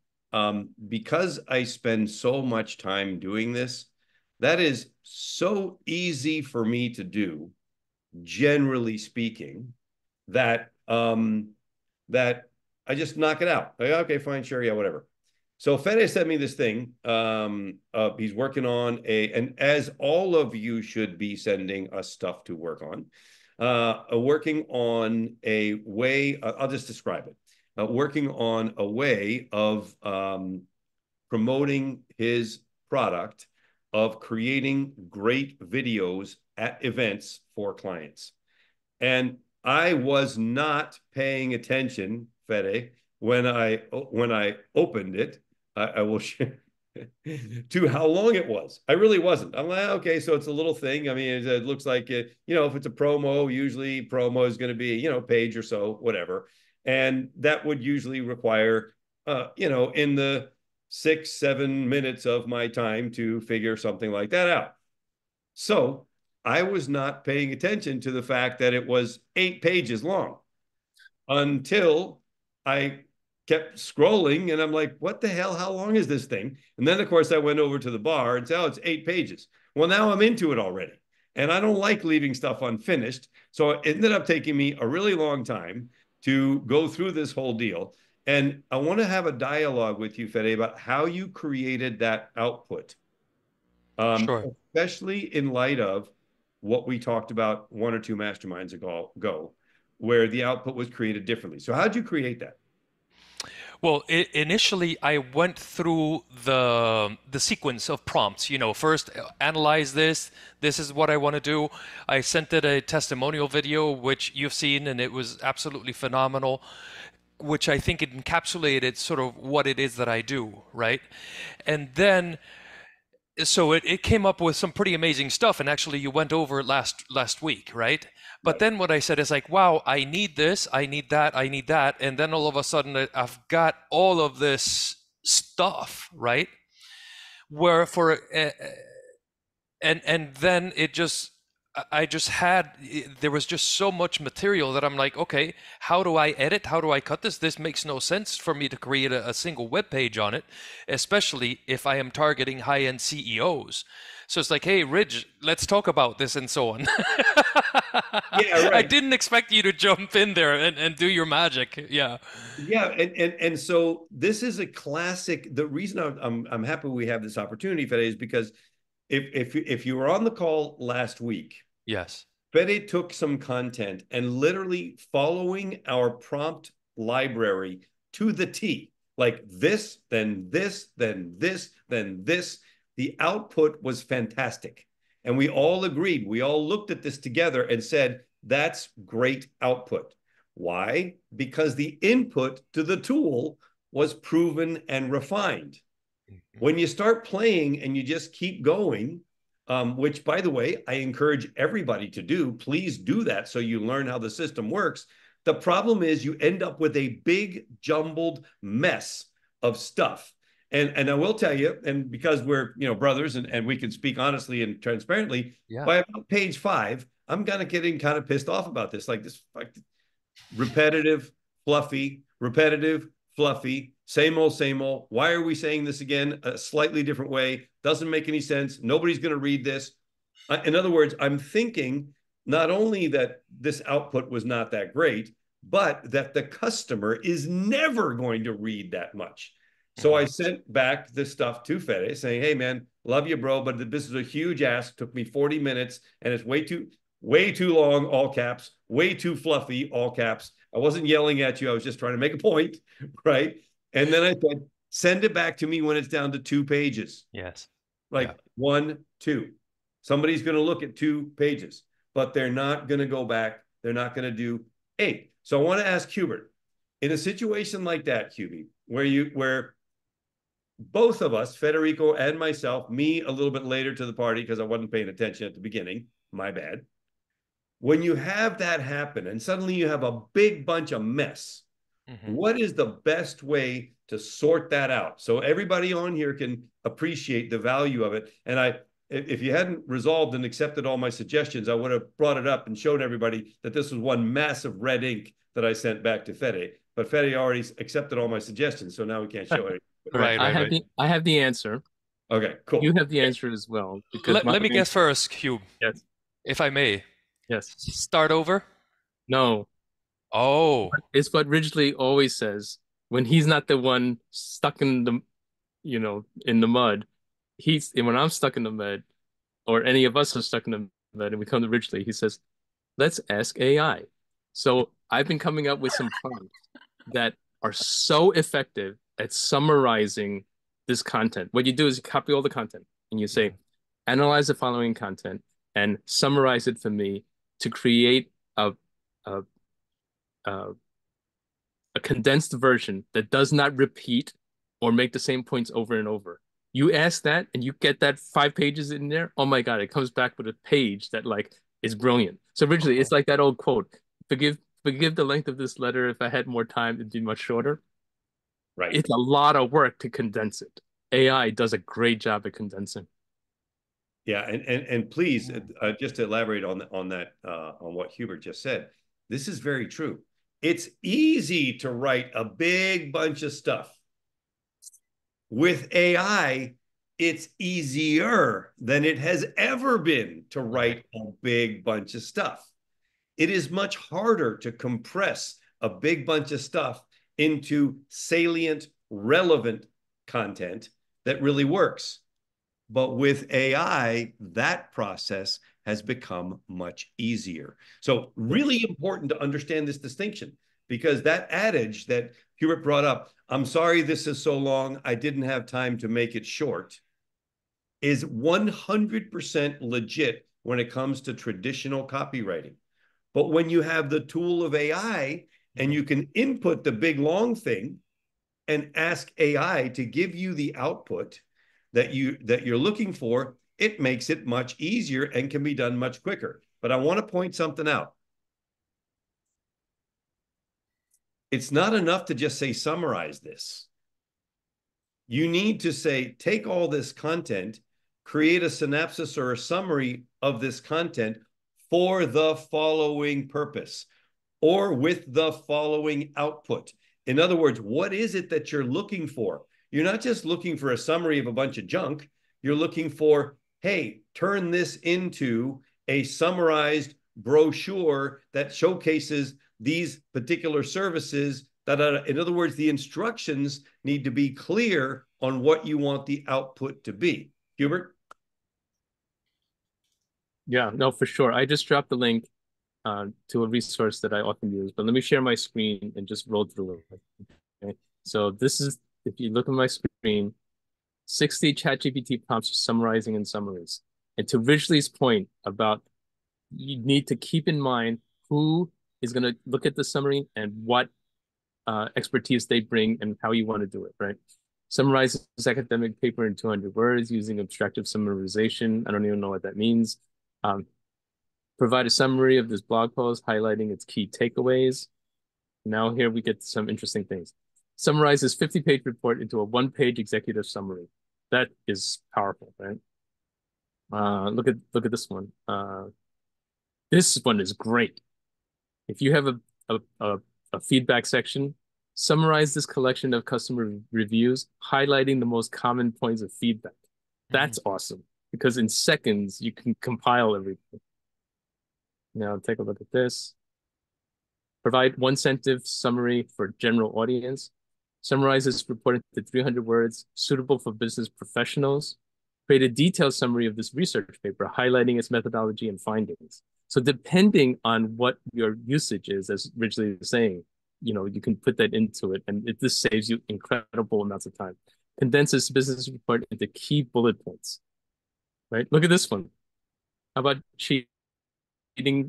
because I spend so much time doing this, that is so easy for me to do. Generally speaking, that I just knock it out. Like, okay, fine, sure, yeah, whatever. So Fede sent me this thing. He's working on and as all of you should be sending us stuff to work on, working on a way. I'll just describe it. Working on a way of promoting his product, of creating great videos at events for clients. And I was not paying attention, Fede, when I opened it. I will share to how long it was. I really wasn't. I'm like, okay, so it's a little thing. I mean, it looks like if it's a promo, usually promo is going to be, page or so, whatever. And that would usually require, in the 6, 7 minutes of my time to figure something like that out. So I was not paying attention to the fact that it was 8 pages long until I kept scrolling and I'm like, what the hell? How long is this thing? And then, of course, I went over to the bar and said, oh, it's 8 pages. Well, now I'm into it already. And I don't like leaving stuff unfinished. So it ended up taking me a really long time to go through this whole deal. And I want to have a dialogue with you, Fede, about how you created that output, Sure. especially in light of what we talked about one or two masterminds ago, where the output was created differently. So how'd you create that? Well, initially I went through the sequence of prompts. First analyze this. This is what I want to do. I sent it a testimonial video, which you've seen, and it was absolutely phenomenal. Which I think it encapsulated sort of what it is that I do, right? And then so it came up with some pretty amazing stuff, and actually you went over it last week, right? But Right. then what I said is like, wow, I need this, I need that, I need that, and then all of a sudden I've got all of this stuff, right? Where for and then it just I just had there was just so much material that I'm like, okay, how do I edit? How do I cut this? This makes no sense for me to create a single web page on it, especially if I am targeting high-end CEOs. So it's like, hey, Ridge, let's talk about this and so on. Yeah, I right. didn't expect you to jump in there and do your magic. Yeah. Yeah, and so this is a classic. The reason I'm happy we have this opportunity, Fede, is because if you were on the call last week, Yes. Fede took some content and literally following our prompt library to the T, like this, then this, then this, then this. The output was fantastic. And we all agreed. We all looked at this together and said, that's great output. Why? Because the input to the tool was proven and refined. When you start playing and you just keep going, which by the way, I encourage everybody to do, please do that so you learn how the system works. The problem is you end up with a big jumbled mess of stuff. And I will tell you, and because we're brothers and we can speak honestly and transparently, Yeah. by about page 5, I'm kind of getting kind of pissed off about this. Like repetitive, fluffy, repetitive, fluffy, same old. Why are we saying this again a slightly different way? Doesn't make any sense. Nobody's going to read this. In other words, I'm thinking not only that this output was not that great, but that the customer is never going to read that much. So I Mhm. sent back this stuff to Fede saying, hey, man, love you, bro, but this is a huge ask. Took me 40 minutes and it's way too long, all caps, way too fluffy, all caps. I wasn't yelling at you. I was just trying to make a point, right? And then I said, send it back to me when it's down to 2 pages, Yes. Yeah. like 1, 2. Somebody's going to look at 2 pages, but they're not going to go back. They're not going to do 8. So I want to ask Hubert, in a situation like that, Hubie, where both of us, Federico and myself, me a little bit later to the party because I wasn't paying attention at the beginning, my bad. When you have that happen and suddenly you have a big bunch of mess, Mm-hmm. what is the best way to sort that out so everybody on here can appreciate the value of it? And if you hadn't resolved and accepted all my suggestions, I would have brought it up and showed everybody that this was one massive red ink that I sent back to Fede. But Fede already accepted all my suggestions, so now we can't show it. Right. Right, right, right. I have the answer. Okay, You cool. have the answer as well because Let, my let me guess answer. first, Hugh, Yes. if I may. Yes. Start over? No. Oh. It's what Ridgely always says when he's not the one stuck in the, in the mud. When I'm stuck in the mud, or any of us are stuck in the mud, and we come to Ridgely, he says, "Let's ask AI." So I've been coming up with some prompts that are so effective at summarizing this content. What you do is you copy all the content and you say, Mhm. analyze the following content and summarize it for me to create a, a, a condensed version that does not repeat or make the same points over and over. You ask that and you get that 5 pages in there. Oh my God, it comes back with a page that like is brilliant. So originally it's like that old quote, forgive the length of this letter. If I had more time, it'd be much shorter. Right. It's a lot of work to condense it. AI does a great job at condensing. Yeah, and please, just to elaborate on that on what Hubert just said, this is very true. It's easy to write a big bunch of stuff. With AI, it's easier than it has ever been to Mhm. write a big bunch of stuff. It is much harder to compress a big bunch of stuff into salient, relevant content that really works. But with AI, that process has become much easier. So, really important to understand this distinction because that adage that Hubert brought up, I'm sorry this is so long, I didn't have time to make it short, is 100% legit when it comes to traditional copywriting. But when you have the tool of AI and Mhm. you can input the big long thing, and ask AI to give you the output that you're looking for, it makes it much easier and can be done much quicker. But I want to point something out. It's not enough to just say summarize this. You need to say take all this content, create a synopsis or a summary of this content for the following purpose or with the following output. In other words, what is it that you're looking for? You're not just looking for a summary of a bunch of junk. You're looking for, hey, turn this into a summarized brochure that showcases these particular services. In other words, the instructions need to be clear on what you want the output to be. Hubert? Yeah, no, for sure. I just dropped the link to a resource that I often use, but let me share my screen and just roll through it. Okay. So this is, if you look at my screen, 60 ChatGPT prompts for summarizing and summaries. And to Ridgely's point about you need to keep in mind who is going to look at the summary and what expertise they bring and how you want to do it, right? Summarize this academic paper in 200 words using abstractive summarization. I don't even know what that means. Um, Provide a summary of this blog post highlighting its key takeaways. Now here we get some interesting things. Summarize this 50-page report into a one-page executive summary. That is powerful, right? Look at this one. This one is great. If you have a feedback section, summarize this collection of customer reviews, highlighting the most common points of feedback. Mhm. That's awesome because in seconds you can compile everything. Now take a look at this. Provide one sentence summary for general audience. Summarize this report into 300 words, suitable for business professionals. Create a detailed summary of this research paper, highlighting its methodology and findings. So depending on what your usage is, as Ridgely is saying, you can put that into it, and this saves you incredible amounts of time. Condense this business report into key bullet points, right? Look at this one. How about cheating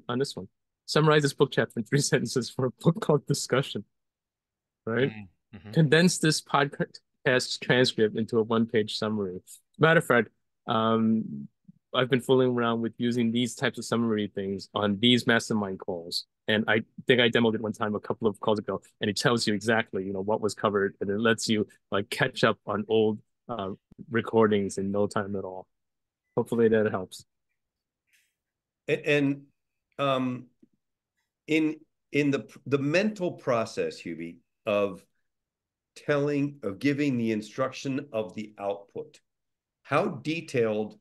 on this one? Summarize this book chapter in 3 sentences for a book called Discussion, right? Mhm. Mhm. Condense this podcast podcast transcript into a one-page summary. Matter of fact, I've been fooling around with using these types of summary things on these mastermind calls. And I think I demoed it one time a couple of calls ago, and it tells you exactly, what was covered, and it lets you like catch up on old uh, recordings in no time at all. Hopefully that helps. And um, in the mental process, Hubie, of giving the instruction of the output, how detailed,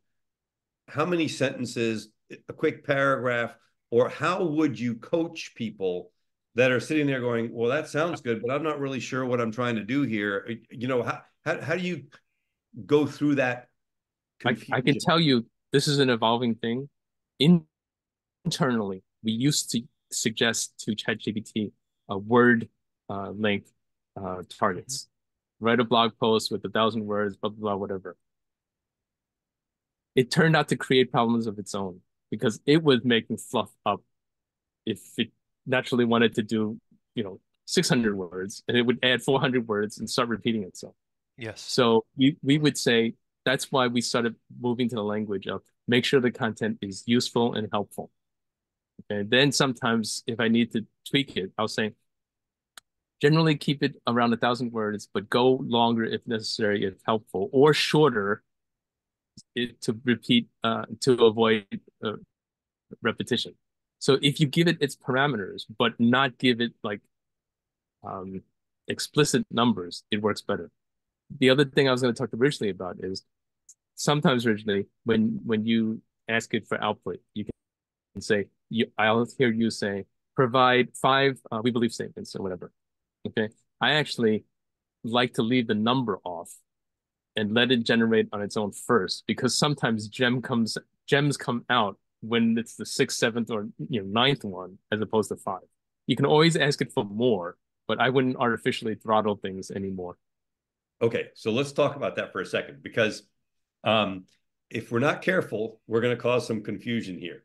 how many sentences, a quick paragraph, or how would you coach people that are sitting there going, well, that sounds good, but I'm not really sure what I'm trying to do here? How do you go through that I can confusion? tell you this is an evolving thing. Internally, we used to suggest to ChatGPT word length targets. Write a blog post with 1,000 words, blah, blah, blah, whatever. It turned out to create problems of its own because it was making fluff up if it naturally wanted to do, 600 words, and it would add 400 words and start repeating itself. Yes. So we would say that's why we started moving to the language of make sure the content is useful and helpful. And then sometimes if I need to tweak it, I'll say generally keep it around 1,000 words, but go longer if necessary, if helpful, or shorter to repeat to avoid repetition. So if you give it its parameters, but not give it like um, explicit numbers, it works better. The other thing I was going to talk originally about is sometimes originally when you ask it for output, you can say, I'll hear you say, provide five we believe statements or whatever. Okay. I actually like to leave the number off and let it generate on its own first because sometimes gems come out when it's the sixth, seventh, or ninth one as opposed to five. You can always ask it for more, but I wouldn't artificially throttle things anymore. Okay, so let's talk about that for a second because um, if we're not careful, we're going to cause some confusion here.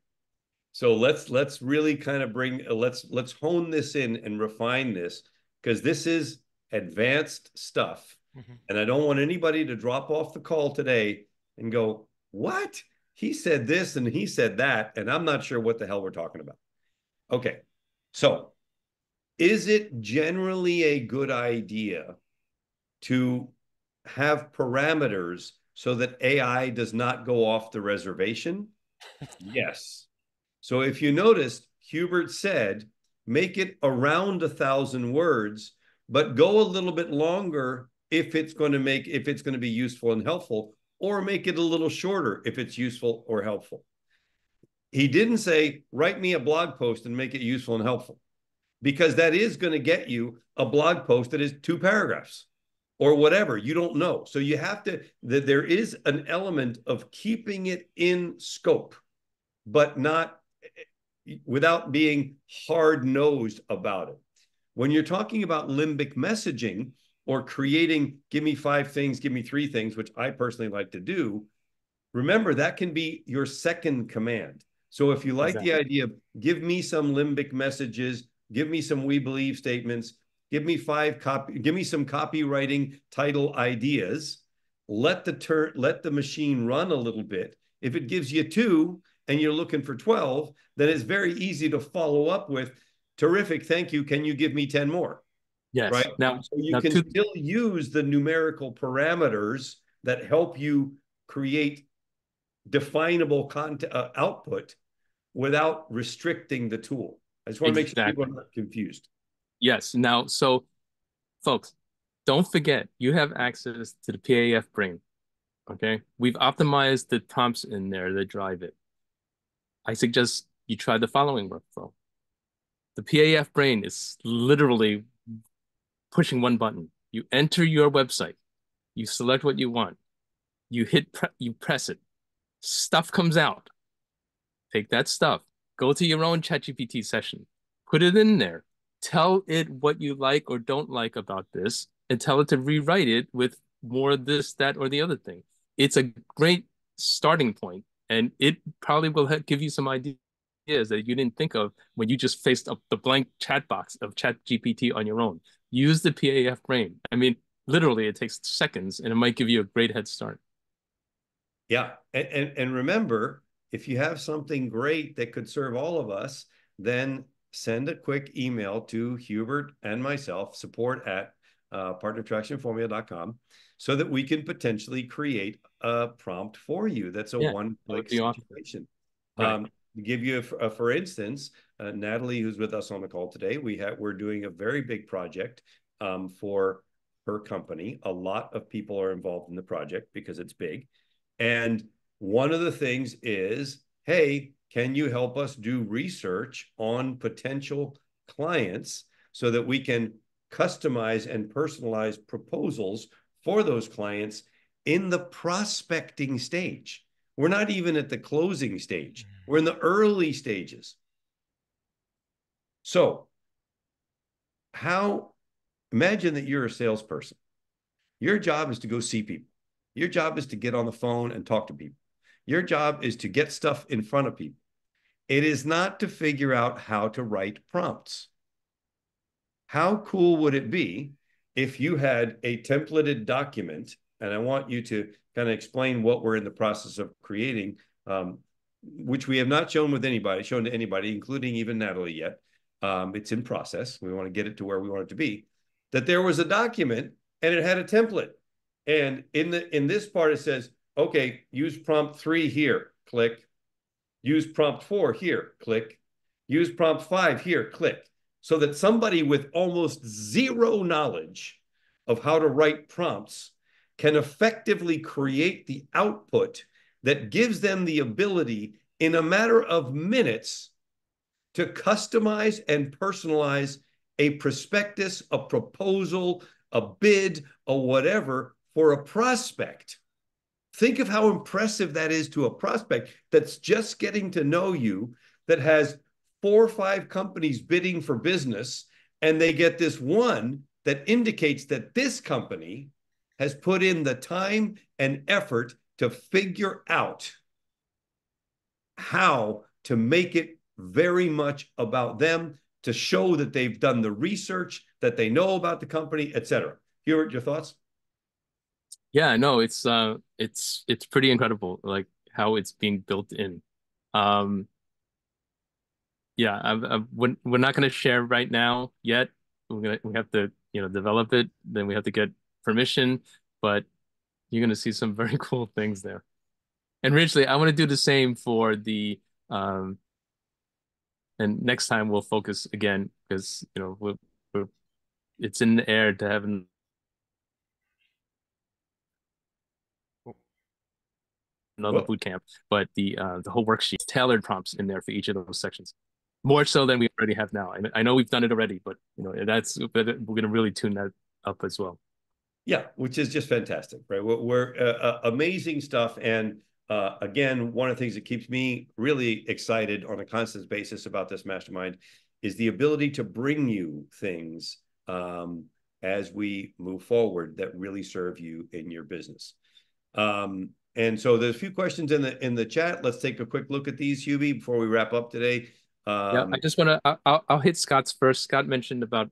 So let's really kind of let's hone this in and refine this because this is advanced stuff. Hmm. And I don't want anybody to drop off the call today and go, "What? He said this and he said that, and I'm not sure what the hell we're talking about." Okay. So, is it generally a good idea to have parameters so that AI does not go off the reservation? Yes. So if you noticed, Hubert said, make it around 1,000 words, but go a little bit longer if it's going to be useful and helpful, or make it a little shorter if it's useful or helpful. He didn't say, write me a blog post and make it useful and helpful, because that is going to get you a blog post that is 2 paragraphs or whatever. You don't know. So you have to, that there is an element of keeping it in scope, but not without being hard nosed about it. When you're talking about limbic messaging or creating, give me 5 things, give me 3 things, which I personally like to do, remember that can be your second command. So if you like the Exactly. idea of give me some limbic messages, give me some we believe statements, give me some copywriting title ideas, let the machine run a little bit. If it gives you 2 and you're looking for 12, then it's very easy to follow up with, terrific, thank you, can you give me 10 more? Right? Yes. Now, So you now can to still use the numerical parameters that help you create definable content output without restricting the tool. I just want to make sure people are exactly. not confused. Yes. Now, so folks, don't forget you have access to the PAF brain. Okay. We've optimized the prompts in there that drive it. I suggest you try the following workflow. The PAF brain is literally pushing one button. You enter your website, you select what you want, you press it, stuff comes out. Take that stuff, go to your own ChatGPT session, put it in there, tell it what you like or don't like about this, and tell it to rewrite it with more of this, that, or the other thing. It's a great starting point, and it probably will give you some ideas that you didn't think of when you just faced up the blank chat box of ChatGPT on your own. Use the PAF brain. I mean, Literally, it takes seconds, and it might give you a great head start. Yeah. And remember, if you have something great that could serve all of us, then send a quick email to Hubert and myself, support at partnertractionformula.com, so that we can potentially create a prompt for you that's a Yeah, one that would click be awesome. situation. Right. To give you for instance, Natalie, who's with us on the call today, we're doing a very big project for her company. A lot of people are involved in the project because it's big. And one of the things is, hey, can you help us do research on potential clients so that we can customize and personalize proposals for those clients in the prospecting stage? We're not even at the closing stage. We're in the early stages. So, how imagine that you're a salesperson. Your job is to go see people. Your job is to get on the phone and talk to people. Your job is to get stuff in front of people. It is not to figure out how to write prompts. How cool would it be if you had a templated document? And I want you to kind of explain what we're in the process of creating, which we have not shown to anybody, including even Natalie yet. It's in process. We want to get it to where we want it to be. That there was a document and it had a template. And in this part, it says, okay, use prompt 3 here, click. Use prompt 4 here, click. Use prompt 5 here, click. So that somebody with almost zero knowledge of how to write prompts can effectively create the output that gives them the ability in a matter of minutes to customize and personalize a prospectus, a proposal, a bid, or whatever for a prospect. Think of how impressive that is to a prospect that's just getting to know you, that has 4 or 5 companies bidding for business, and they get this one that indicates that this company has put in the time and effort to figure out how to make it very much about them, to show that they've done the research, that they know about the company, etc. Hubert, your thoughts? Yeah, no, it's pretty incredible, like how it's being built in. Um, yeah, we're not going to share right now yet. We have to, develop it. Then we have to get permission, but you're going to see some very cool things there. And Ridgely, I want to do the same for the and next time we'll focus again because we're it's in the air to have another Well, boot camp, but the whole worksheet, tailored prompts in there for each of those sections. More so than we already have now. I know we've done it already, but we're going to really tune that up as well. yeah, which is just fantastic, right? We're amazing stuff. And again, one of the things that keeps me really excited on a constant basis about this mastermind is the ability to bring you things as we move forward that really serve you in your business. And so there's a few questions in the chat. Let's take a quick look at these, Hubie, before we wrap up today. Yeah, I just want to. I'll hit Scott's first. Scott mentioned about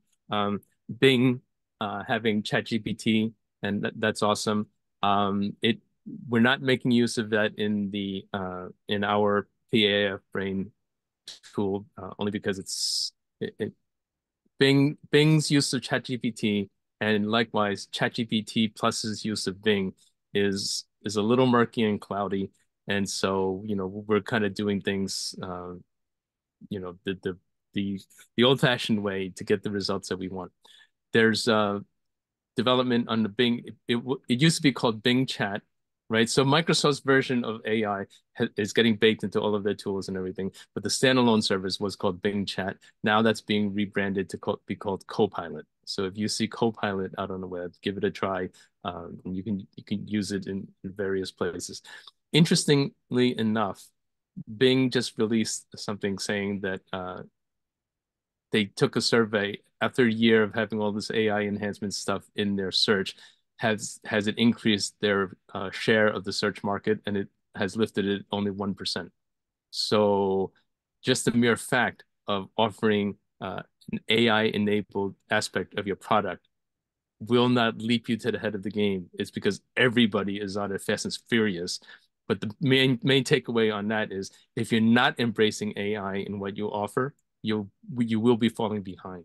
Bing having ChatGPT, and that's awesome. It We're not making use of that in our PAF brain tool only because Bing's use of ChatGPT and likewise ChatGPT plus's use of Bing is a little murky and cloudy, and so we're kind of doing things you know the the the old-fashioned way to get the results that we want. There's development on the Bing. It used to be called Bing Chat, right? So Microsoft's version of AI is getting baked into all of their tools and everything. But the standalone service was called Bing Chat. Now that's being rebranded to be called Copilot. So if you see Copilot out on the web, give it a try. And you can use it in various places. Interestingly enough, Bing just released something saying that they took a survey after a year of having all this AI enhancement stuff in their search. Has it increased their share of the search market, and it has lifted it only 1%. So just the mere fact of offering an AI-enabled aspect of your product will not leap you to the head of the game. It's because everybody is on it fast and furious. But the main takeaway on that is if you're not embracing AI in what you offer, you will be falling behind.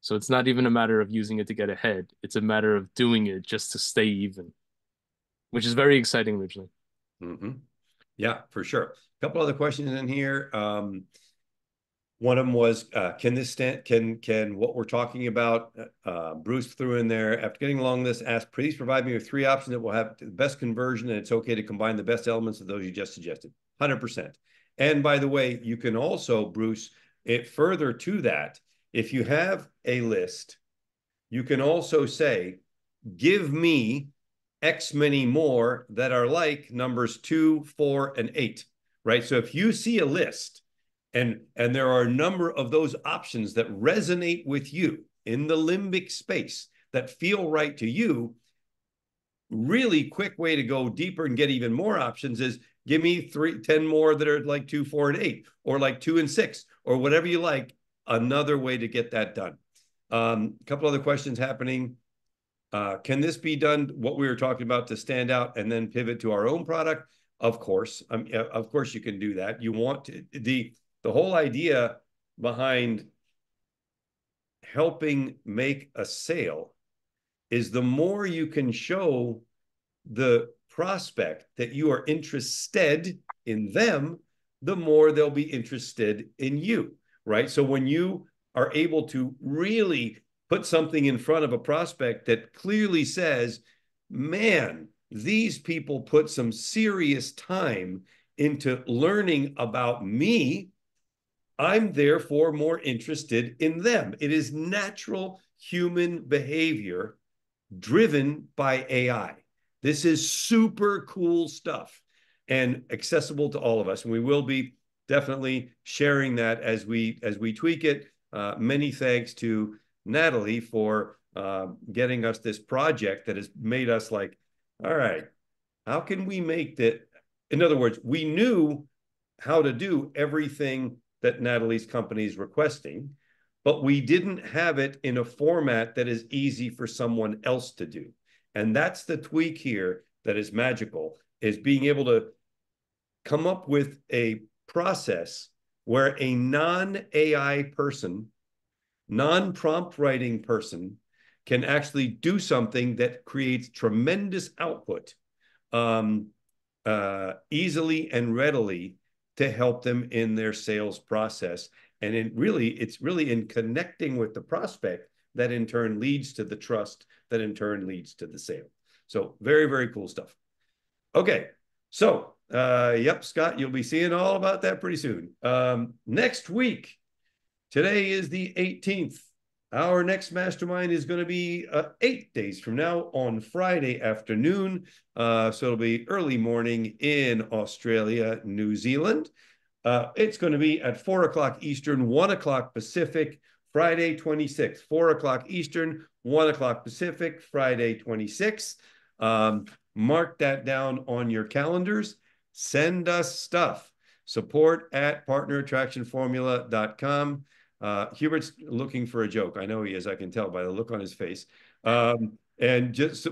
So it's not even a matter of using it to get ahead. It's a matter of doing it just to stay even, which is very exciting originally. Mm-hmm. Yeah, for sure. A couple other questions in here. One of them was, can this stand, can what we're talking about, Bruce threw in there, after getting along this, asked, please provide me with three options that will have the best conversion, and it's okay to combine the best elements of those you just suggested. 100%. And by the way, you can also, Bruce, it further to that, if you have a list, you can also say, give me X many more that are like numbers 2, 4, and 8, right? So if you see a list and there are a number of those options that resonate with you in the limbic space that feel right to you, really quick way to go deeper and get even more options is give me 10 more that are like 2, 4, and 8, or like 2 and 6, or whatever you like. Another way to get that done. A couple other questions happening. Can this be done, what we were talking about, to stand out and then pivot to our own product? Of course. Of course you can do that. You want to, the whole idea behind helping make a sale is the more you can show the prospect that you are interested in them, the more they'll be interested in you, right? So when you are able to really put something in front of a prospect that clearly says, man, these people put some serious time into learning about me, I'm therefore more interested in them. It is natural human behavior driven by AI. This is super cool stuff and accessible to all of us. And we will be definitely sharing that as we tweak it. Many thanks to Natalie for getting us this project that has made us like, all right, how can we make that? In other words, we knew how to do everything that Natalie's company is requesting, but we didn't have it in a format that is easy for someone else to do. And that's the tweak here that is magical, is being able to come up with a process where a non-AI person, non-prompt writing person can actually do something that creates tremendous output um, easily and readily to help them in their sales process. And it's really in connecting with the prospect that in turn leads to the trust, that in turn leads to the sale. So very, very cool stuff. Okay. So, yep, Scott, you'll be seeing all about that pretty soon. Next week, today is the 18th. Our next mastermind is going to be 8 days from now on Friday afternoon. So it'll be early morning in Australia, New Zealand. It's going to be at 4 o'clock Eastern, 1 o'clock Pacific, Friday 26th. 4 o'clock Eastern, 1 o'clock Pacific, Friday 26th. Mark that down on your calendars. Send us stuff. Support at partnerattractionformula.com. Hubert's looking for a joke. I know he is. I can tell by the look on his face. And just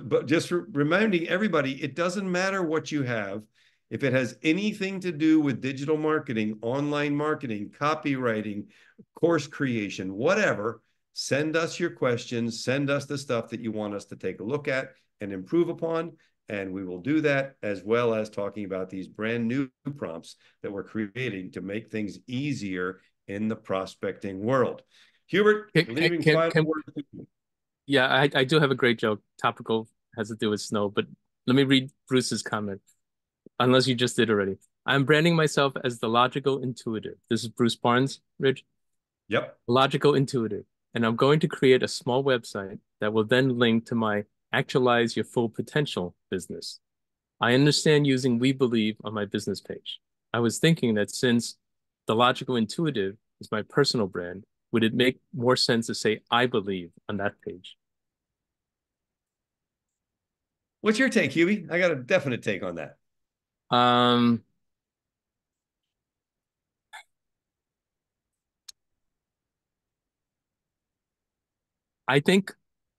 reminding everybody, it doesn't matter what you have. If it has anything to do with digital marketing, online marketing, copywriting, course creation, whatever, send us your questions. Send us the stuff that you want us to take a look at and improve upon. And we will do that, as well as talking about these brand new prompts that we're creating to make things easier in the prospecting world. Hubert, leaving final words. Yeah, I do have a great joke. Topical, has to do with snow, but let me read Bruce's comment, unless you just did already. I'm branding myself as the logical intuitive. This is Bruce Barnes, Rich. Yep. Logical intuitive. And I'm going to create a small website that will then link to my Actualize Your Full Potential business. I understand using We Believe on my business page. I was thinking that since the logical intuitive is my personal brand, would it make more sense to say I believe on that page? What's your take, Hubie? I got a definite take on that. Um, I think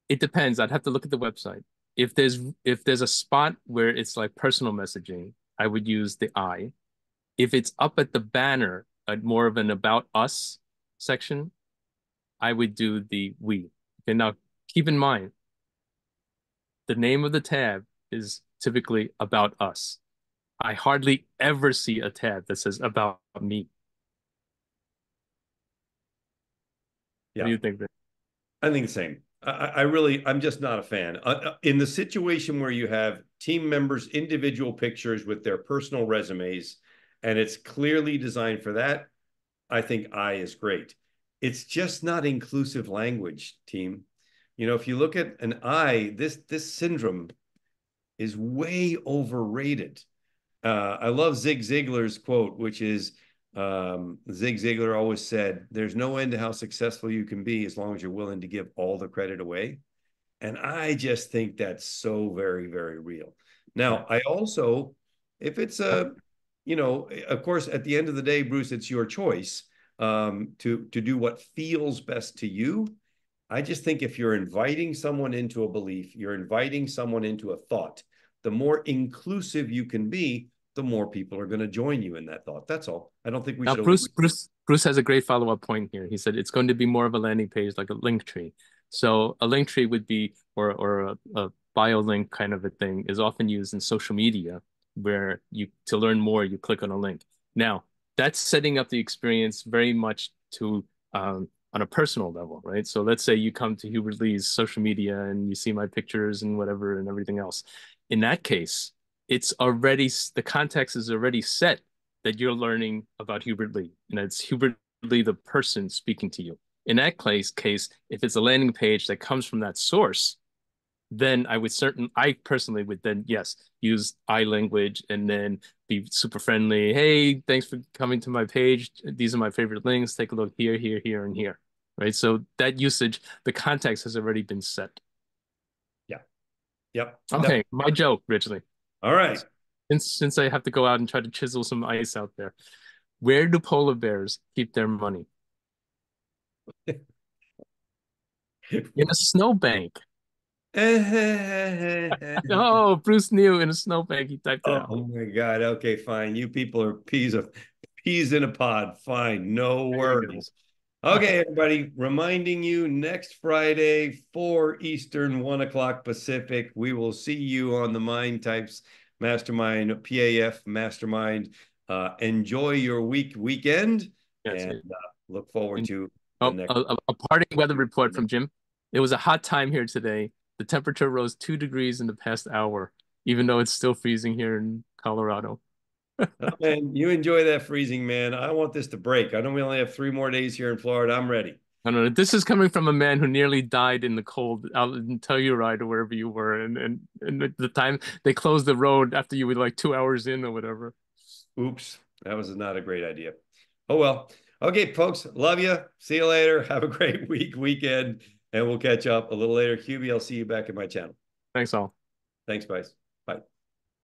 It depends. I'd have to look at the website. If there's a spot where it's like personal messaging, I would use the I. If it's up at the banner, more of an about us section, I would do the we. Okay, now keep in mind the name of the tab is typically about us. I hardly ever see a tab that says about me. What do Yeah. you think, Vin? I think the same. I really, I'm just not a fan. In the situation where you have team members' individual pictures with their personal resumes, and it's clearly designed for that, I think I is great. It's just not inclusive language, team. You know, if you look at an I, this syndrome is way overrated. I love Zig Ziglar's quote, which is Zig Ziglar always said, "There's no end to how successful you can be as long as you're willing to give all the credit away." And I just think that's so very, very real. Yeah. Now, I also, if it's you know, of course, at the end of the day, Bruce, it's your choice to do what feels best to you. I just think if you're inviting someone into a belief, you're inviting someone into a thought, the more inclusive you can be, the more people are going to join you in that thought. That's all. I don't think we Now, should eliminate. Bruce has a great follow-up point here. He said it's going to be more of a landing page, like a link tree. So a link tree would be, or a bio link kind of a thing, is often used in social media, where you to learn more, you click on a link. Now, that's setting up the experience very much to on a personal level, right? So let's say you come to Hubert Lee's social media and you see my pictures and whatever and everything else. In that case, it's already the context is already set that you're learning about Hubert Lee, and it's Hubert Lee, the person speaking to you. In that case, if it's a landing page that comes from that source, then I personally would then, yes, use I language and then be super friendly. Hey, thanks for coming to my page. These are my favorite links. Take a look here, here, here, and here. Right. So that usage, the context has already been set. Yeah. Yep. Yep. Okay, my joke, Richly. All right. Since I have to go out and try to chisel some ice out there, where do polar bears keep their money? In a snowbank. Oh, Bruce knew in a snowbank. He typed it out. Oh my God. Okay, fine. You people are peas in a pod. Fine. No There you go. worries. Okay, everybody, reminding you next Friday, 4 Eastern, 1 o'clock Pacific. We will see you on the Mind Types Mastermind, PAF Mastermind. Enjoy your weekend, Yes. and look forward And, to the oh, next. a parting weather report from Jim. It was a hot time here today. The temperature rose 2 degrees in the past hour, even though it's still freezing here in Colorado. Oh, man, you enjoy that freezing, man. I want this to break. I know we only have 3 more days here in Florida. I'm ready. I don't know. This is coming from a man who nearly died in the cold out in Telluride or wherever you were, and the time they closed the road after you were like 2 hours in or whatever. Oops, that was not a great idea. Oh well. Okay, folks, love you. See you later. Have a great weekend, and we'll catch up a little later. QB, I'll see you back in my channel. Thanks all. Thanks, guys.